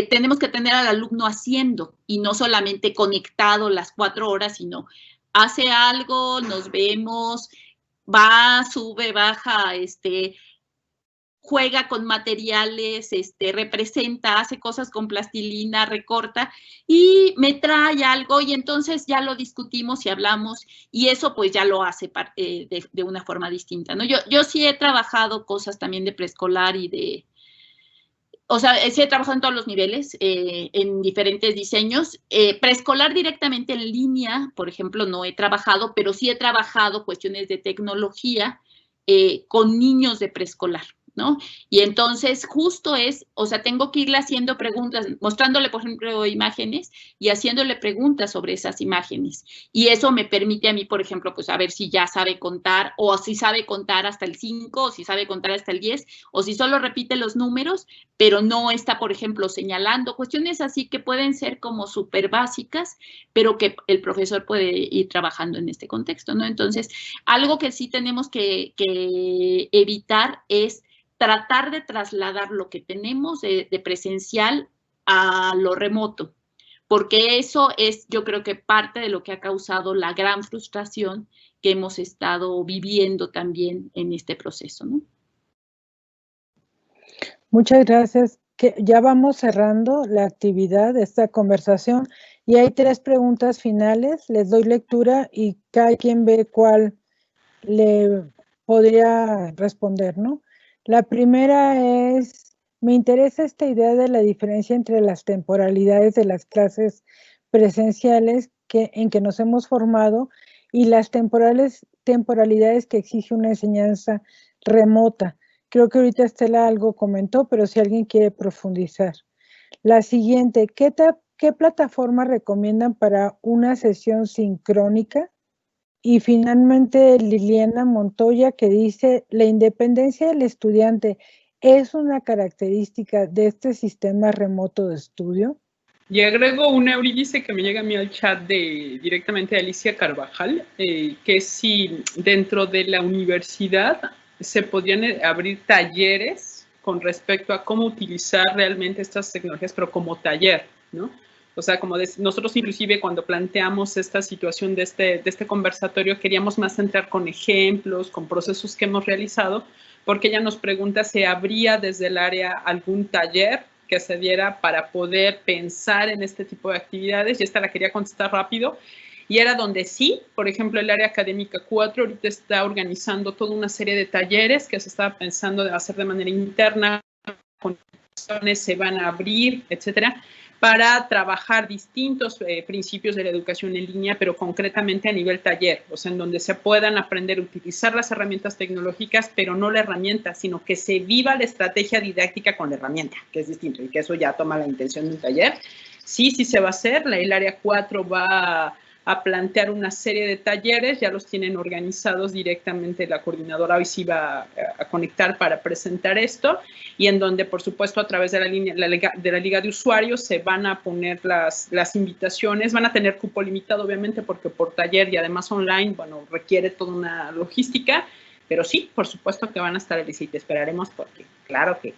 tenemos que tener al alumno haciendo y no solamente conectado las 4 horas, sino hace algo, nos vemos, va, sube, baja, juega con materiales, representa, hace cosas con plastilina, recorta y me trae algo y entonces ya lo discutimos y hablamos y eso pues ya lo hace de una forma distinta, ¿no? Yo sí he trabajado cosas también de preescolar y o sea, sí he trabajado en todos los niveles, en diferentes diseños. Preescolar directamente en línea, por ejemplo, no he trabajado, pero sí he trabajado cuestiones de tecnología con niños de preescolar, ¿no? Y entonces justo o sea, tengo que irle haciendo preguntas, mostrándole, por ejemplo, imágenes y haciéndole preguntas sobre esas imágenes. Y eso me permite a mí, por ejemplo, pues a ver si ya sabe contar o si sabe contar hasta el 5 o si sabe contar hasta el 10 o si solo repite los números, pero no está, por ejemplo, señalando cuestiones así que pueden ser como súper básicas, pero que el profesor puede ir trabajando en este contexto, ¿no? Entonces, algo que sí tenemos que evitar es tratar de trasladar lo que tenemos de presencial a lo remoto, porque eso es, yo creo que parte de lo que ha causado la gran frustración que hemos estado viviendo también en este proceso, ¿no? Muchas gracias. Ya vamos cerrando la actividad de esta conversación y hay 3 preguntas finales. Les doy lectura y cada quien ve cuál le podría responder, ¿no? La primera es, me interesa esta idea de la diferencia entre las temporalidades de las clases presenciales en que nos hemos formado y las temporalidades que exige una enseñanza remota. Creo que ahorita Estela algo comentó, pero si alguien quiere profundizar. La siguiente, ¿qué plataforma recomiendan para una sesión sincrónica? Y finalmente Liliana Montoya, que dice, la independencia del estudiante es una característica de este sistema remoto de estudio. Y agrego un eurídice que me llega a mí al chat directamente de Alicia Carvajal, que si dentro de la universidad se podrían abrir talleres con respecto a cómo utilizar realmente estas tecnologías, pero como taller, ¿no? O sea, como nosotros inclusive cuando planteamos esta situación de este conversatorio, queríamos más entrar con ejemplos, con procesos que hemos realizado, porque ella nos pregunta si habría desde el área algún taller que se diera para poder pensar en este tipo de actividades, y esta la quería contestar rápido, y era donde sí, por ejemplo, el área académica 4 ahorita está organizando toda una serie de talleres que se estaba pensando de hacer de manera interna, se van a abrir, etcétera, para trabajar distintos principios de la educación en línea, pero concretamente a nivel taller, o sea, en donde se puedan aprender a utilizar las herramientas tecnológicas, pero no la herramienta, sino que se viva la estrategia didáctica con la herramienta, que es distinto, y que eso ya toma la intención de un taller. Sí se va a hacer, el área 4 va a plantear una serie de talleres, ya los tienen organizados directamente la coordinadora, hoy sí va a conectar para presentar esto, y en donde, por supuesto, a través de la liga de usuarios se van a poner las invitaciones, van a tener cupo limitado, obviamente, porque por taller y además online, bueno, requiere toda una logística, pero sí, por supuesto que van a estar y te esperaremos porque, claro que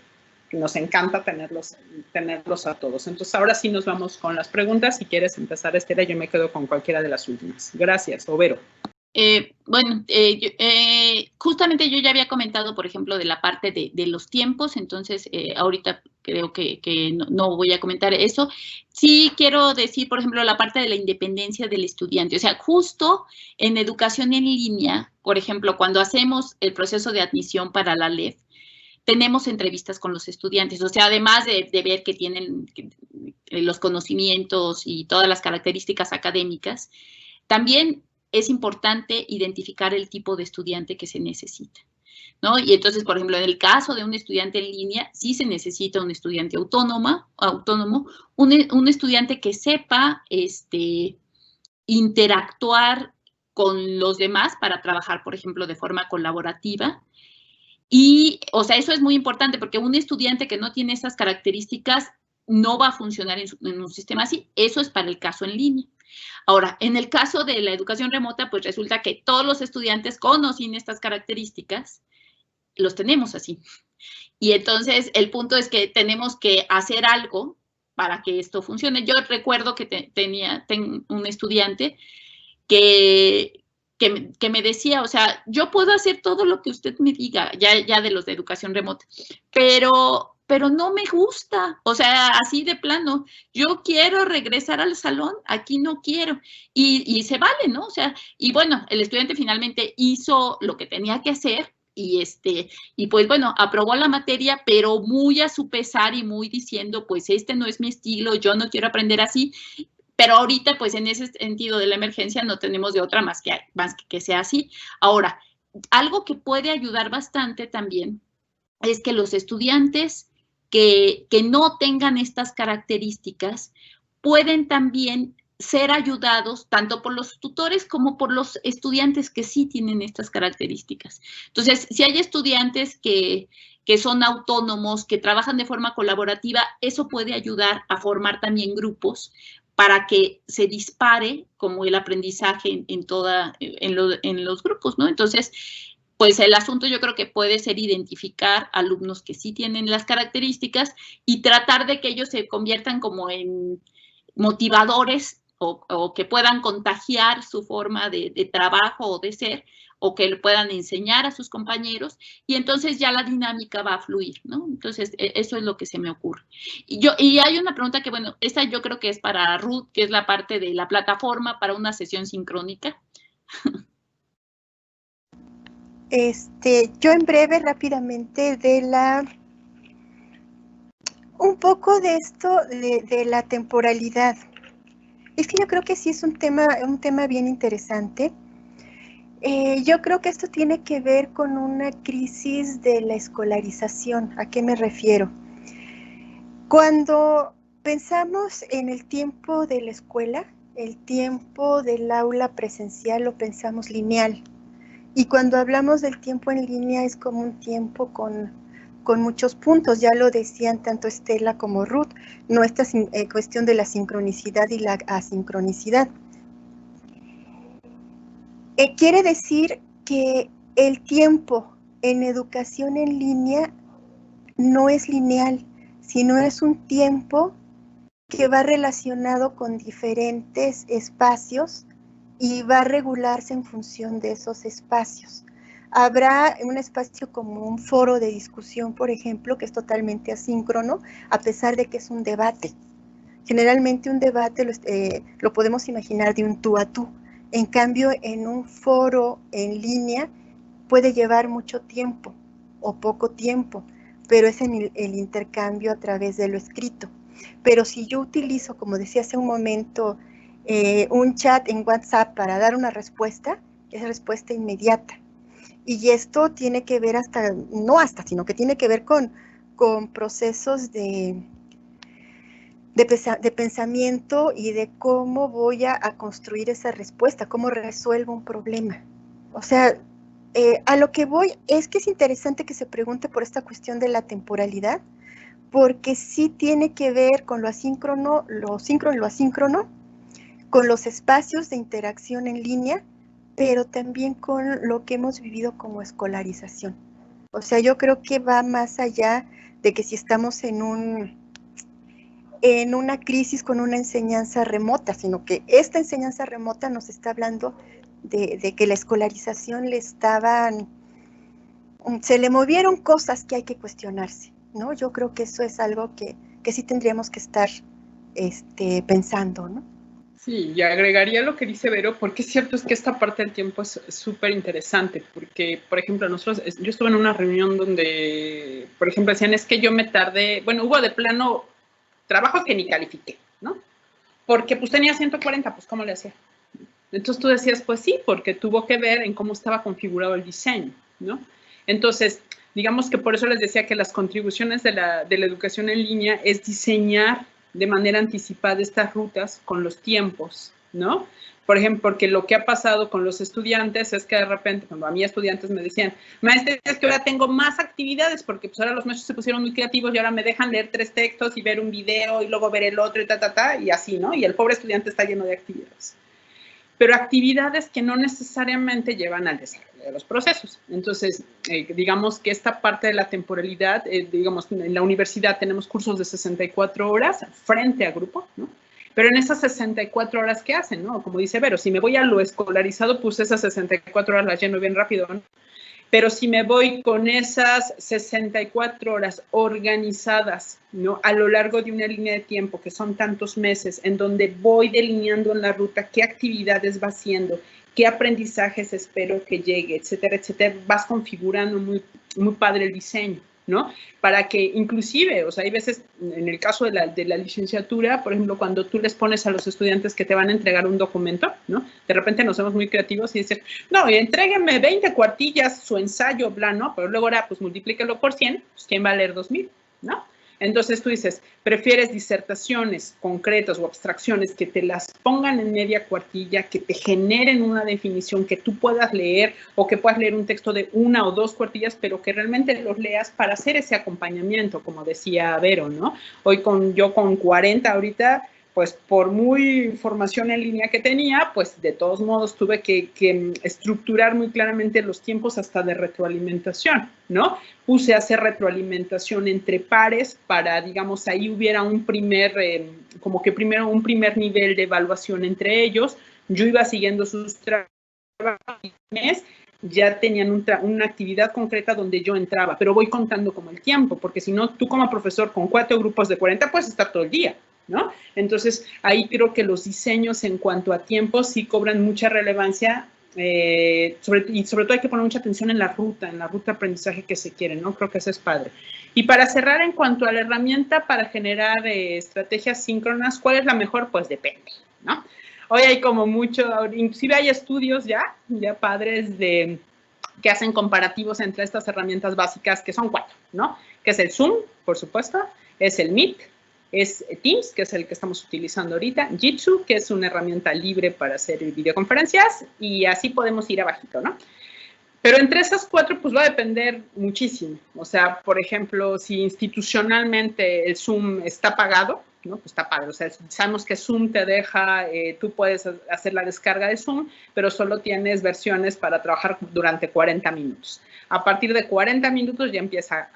nos encanta tenerlos a todos. Entonces, ahora sí nos vamos con las preguntas. Si quieres empezar, Estela, yo me quedo con cualquiera de las últimas. Gracias, Overo. Justamente yo ya había comentado, por ejemplo, de la parte de los tiempos, entonces ahorita creo que no voy a comentar eso. Sí quiero decir, por ejemplo, la parte de la independencia del estudiante. O sea, justo en educación en línea, por ejemplo, cuando hacemos el proceso de admisión para la LEF, tenemos entrevistas con los estudiantes, o sea, además de ver que tienen los conocimientos y todas las características académicas, también es importante identificar el tipo de estudiante que se necesita, ¿no? Y entonces, por ejemplo, en el caso de un estudiante en línea, sí se necesita un estudiante autónomo, un estudiante que sepa interactuar con los demás para trabajar, por ejemplo, de forma colaborativa. Y, o sea, eso es muy importante porque un estudiante que no tiene esas características no va a funcionar en un sistema así. Eso es para el caso en línea. Ahora, en el caso de la educación remota, pues resulta que todos los estudiantes conocen estas características, los tenemos así. Y entonces, el punto es que tenemos que hacer algo para que esto funcione. Yo recuerdo que tengo un estudiante que me decía, o sea, yo puedo hacer todo lo que usted me diga, ya de los de educación remota, pero no me gusta, o sea, así de plano, yo quiero regresar al salón, aquí no quiero, y se vale, ¿no? O sea, y bueno, el estudiante finalmente hizo lo que tenía que hacer, y pues bueno, aprobó la materia, pero muy a su pesar y muy diciendo, pues no es mi estilo, yo no quiero aprender así. Pero ahorita, pues en ese sentido de la emergencia no tenemos de otra más que sea así. Ahora, algo que puede ayudar bastante también es que los estudiantes que no tengan estas características pueden también ser ayudados tanto por los tutores como por los estudiantes que sí tienen estas características. Entonces, si hay estudiantes que son autónomos, que trabajan de forma colaborativa, eso puede ayudar a formar también grupos para que se dispare como el aprendizaje en los grupos, ¿no? Entonces, pues el asunto yo creo que puede ser identificar alumnos que sí tienen las características y tratar de que ellos se conviertan como en motivadores o que puedan contagiar su forma de trabajo o de ser, o que le puedan enseñar a sus compañeros, y entonces ya la dinámica va a fluir, ¿no? Entonces, eso es lo que se me ocurre. Y hay una pregunta que, bueno, esta yo creo que es para Ruth, que es la parte de la plataforma para una sesión sincrónica. Yo en breve, rápidamente, un poco de esto de la temporalidad. Es que yo creo que sí es un tema bien interesante. Yo creo que esto tiene que ver con una crisis de la escolarización. ¿A qué me refiero? Cuando pensamos en el tiempo de la escuela, el tiempo del aula presencial lo pensamos lineal. Y cuando hablamos del tiempo en línea es como un tiempo con muchos puntos. Ya lo decían tanto Estela como Ruth, no esta cuestión de la sincronicidad y la asincronicidad. Quiere decir que el tiempo en educación en línea no es lineal, sino es un tiempo que va relacionado con diferentes espacios y va a regularse en función de esos espacios. Habrá un espacio como un foro de discusión, por ejemplo, que es totalmente asíncrono, a pesar de que es un debate. Generalmente un debate lo podemos imaginar de un tú a tú. En cambio, en un foro en línea puede llevar mucho tiempo o poco tiempo, pero es en el intercambio a través de lo escrito. Pero si yo utilizo, como decía hace un momento, un chat en WhatsApp para dar una respuesta, es respuesta inmediata. Y esto tiene que ver sino que tiene que ver con procesos de pensamiento y de cómo voy a construir esa respuesta, cómo resuelvo un problema. O sea, a lo que voy es que es interesante que se pregunte por esta cuestión de la temporalidad, porque sí tiene que ver con lo asíncrono, lo síncrono y lo asíncrono, con los espacios de interacción en línea, pero también con lo que hemos vivido como escolarización. O sea, yo creo que va más allá de que si estamos en una crisis con una enseñanza remota, sino que esta enseñanza remota nos está hablando de que la escolarización se le movieron cosas que hay que cuestionarse, ¿no? Yo creo que eso es algo que sí tendríamos que estar pensando, ¿no? Sí, y agregaría lo que dice Vero, porque es cierto, es que esta parte del tiempo es súper interesante, porque, por ejemplo, yo estuve en una reunión donde, por ejemplo, decían, es que yo me tardé, bueno, hubo de plano trabajos que ni califiqué, ¿no? Porque pues tenía 140, pues ¿cómo le hacía? Entonces tú decías, pues sí, porque tuvo que ver en cómo estaba configurado el diseño, ¿no? Entonces, digamos que por eso les decía que las contribuciones de la educación en línea es diseñar de manera anticipada estas rutas con los tiempos, ¿no? Por ejemplo, porque lo que ha pasado con los estudiantes es que de repente, cuando a mí estudiantes me decían, maestra, es que ahora tengo más actividades porque pues ahora los maestros se pusieron muy creativos y ahora me dejan leer 3 textos y ver un video y luego ver el otro y y así, ¿no? Y el pobre estudiante está lleno de actividades. Pero actividades que no necesariamente llevan al desarrollo de los procesos. Entonces, digamos que esta parte de la temporalidad, digamos, en la universidad tenemos cursos de 64 horas frente a grupo, ¿no? Pero en esas 64 horas, ¿qué hacen, no? Como dice Vero, si me voy a lo escolarizado, pues esas 64 horas las lleno bien rápido, ¿no? Pero si me voy con esas 64 horas organizadas, ¿no? A lo largo de una línea de tiempo, que son tantos meses, en donde voy delineando en la ruta qué actividades va haciendo, qué aprendizajes espero que llegue, etcétera, etcétera, vas configurando muy, muy padre el diseño, ¿no? Para que inclusive, o sea, hay veces, en el caso de la licenciatura, por ejemplo, cuando tú les pones a los estudiantes que te van a entregar un documento, ¿no? De repente nos vemos muy creativos y dicen, no, entréguenme 20 cuartillas, su ensayo, bla, ¿no? Pero luego ahora, pues, multiplíquelo por 100, pues, ¿quién va a leer 2000, ¿no? Entonces tú dices, prefieres disertaciones concretas o abstracciones que te las pongan en media cuartilla, que te generen una definición que tú puedas leer o que puedas leer un texto de 1 o 2 cuartillas, pero que realmente los leas para hacer ese acompañamiento, como decía Vero, ¿no? Hoy yo con 40 ahorita, pues por muy formación en línea que tenía, pues de todos modos tuve que estructurar muy claramente los tiempos hasta de retroalimentación, ¿no? Puse a hacer retroalimentación entre pares para, digamos, ahí hubiera un primer nivel de evaluación entre ellos. Yo iba siguiendo sus trabajos, ya tenían una actividad concreta donde yo entraba, pero voy contando como el tiempo, porque si no, tú como profesor con 4 grupos de 40 puedes estar todo el día, ¿no? Entonces, ahí creo que los diseños en cuanto a tiempo sí cobran mucha relevancia sobre todo hay que poner mucha atención en la ruta de aprendizaje que se quiere, ¿no? Creo que eso es padre. Y para cerrar, en cuanto a la herramienta para generar estrategias síncronas, ¿cuál es la mejor? Pues depende, ¿no? Hoy hay como mucho, inclusive hay estudios ya padres que hacen comparativos entre estas herramientas básicas, que son 4, ¿no? Que es el Zoom, por supuesto, es el Meet, es Teams, que es el que estamos utilizando ahorita, Jitsi, que es una herramienta libre para hacer videoconferencias, y así podemos ir abajito, ¿no? Pero entre esas 4, pues va a depender muchísimo. O sea, por ejemplo, si institucionalmente el Zoom está pagado, ¿no? Pues está pagado. O sea, sabemos que Zoom te deja, tú puedes hacer la descarga de Zoom, pero solo tienes versiones para trabajar durante 40 minutos. A partir de 40 minutos ya empieza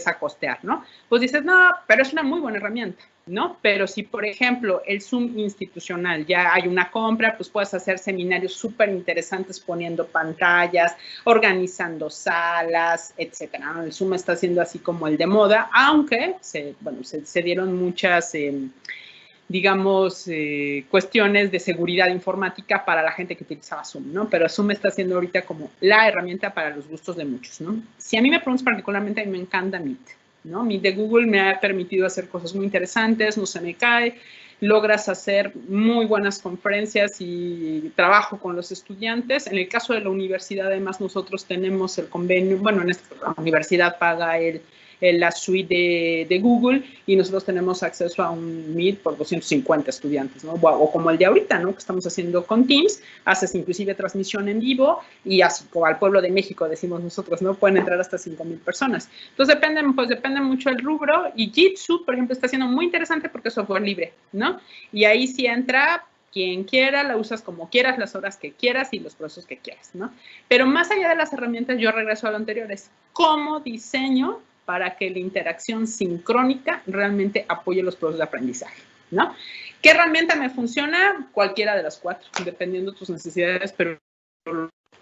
a costear, ¿no? Pues dices, no, pero es una muy buena herramienta, ¿no? Pero si, por ejemplo, el Zoom institucional ya hay una compra, pues puedes hacer seminarios súper interesantes poniendo pantallas, organizando salas, etcétera, ¿no? El Zoom está siendo así como el de moda, aunque se dieron muchas, digamos, cuestiones de seguridad informática para la gente que utilizaba Zoom, ¿no? Pero Zoom está siendo ahorita como la herramienta para los gustos de muchos, ¿no? Si a mí me preguntas particularmente, a mí me encanta Meet, ¿no? Meet de Google me ha permitido hacer cosas muy interesantes, no se me cae, logras hacer muy buenas conferencias y trabajo con los estudiantes. En el caso de la universidad, además, nosotros tenemos el convenio, bueno, la universidad paga la suite de Google y nosotros tenemos acceso a un Meet por 250 estudiantes, ¿no? O como el de ahorita, ¿no? Que estamos haciendo con Teams, haces inclusive transmisión en vivo y así como al pueblo de México, decimos nosotros, ¿no? Pueden entrar hasta 5,000 personas. Entonces depende mucho el rubro, y Jitsi, por ejemplo, está siendo muy interesante porque es software libre, ¿no? Y ahí sí entra quien quiera, la usas como quieras, las horas que quieras y los procesos que quieras, ¿no? Pero más allá de las herramientas, yo regreso a lo anterior, es cómo diseño para que la interacción sincrónica realmente apoye los procesos de aprendizaje, ¿no? ¿Qué herramienta me funciona? Cualquiera de las 4, dependiendo de tus necesidades, pero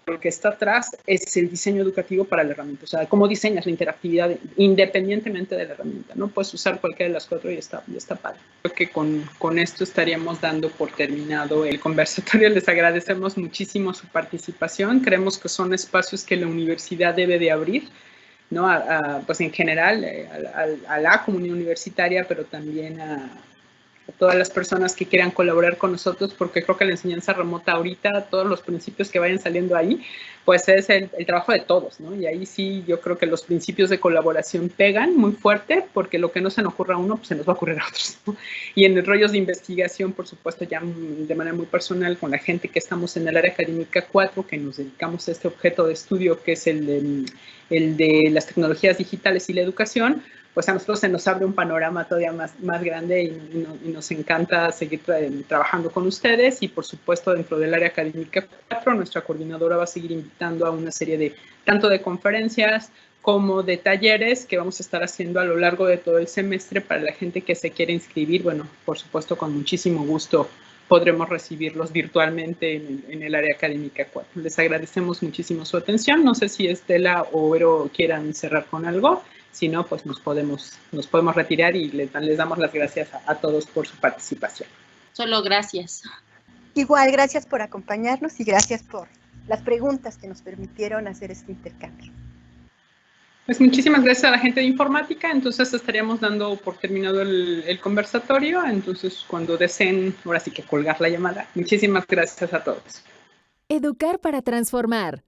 lo que está atrás es el diseño educativo para la herramienta. O sea, cómo diseñas la interactividad independientemente de la herramienta, ¿no? Puedes usar cualquiera de las 4 y está padre. Creo que con esto estaríamos dando por terminado el conversatorio. Les agradecemos muchísimo su participación. Creemos que son espacios que la universidad debe de abrir, ¿no? Pues en general a la comunidad universitaria, pero también a todas las personas que quieran colaborar con nosotros, porque creo que la enseñanza remota ahorita, todos los principios que vayan saliendo ahí, pues es el trabajo de todos, ¿no? Y ahí sí yo creo que los principios de colaboración pegan muy fuerte, porque lo que no se nos ocurra a uno, pues se nos va a ocurrir a otros, ¿no? Y en rollos de investigación, por supuesto, ya de manera muy personal, con la gente que estamos en el área académica 4, que nos dedicamos a este objeto de estudio, que es el de las tecnologías digitales y la educación, pues a nosotros se nos abre un panorama todavía más grande y nos encanta seguir trabajando con ustedes. Y por supuesto, dentro del área académica 4, nuestra coordinadora va a seguir invitando a una serie tanto de conferencias como de talleres que vamos a estar haciendo a lo largo de todo el semestre para la gente que se quiere inscribir. Bueno, por supuesto, con muchísimo gusto podremos recibirlos virtualmente en el área académica 4. Les agradecemos muchísimo su atención. No sé si Estela o Vero quieran cerrar con algo. Si no, pues nos podemos retirar y les damos las gracias a todos por su participación. Solo gracias. Igual, gracias por acompañarnos y gracias por las preguntas que nos permitieron hacer este intercambio. Pues muchísimas gracias a la gente de informática. Entonces estaríamos dando por terminado el conversatorio. Entonces, cuando deseen, ahora sí que colgar la llamada. Muchísimas gracias a todos. Educar para transformar.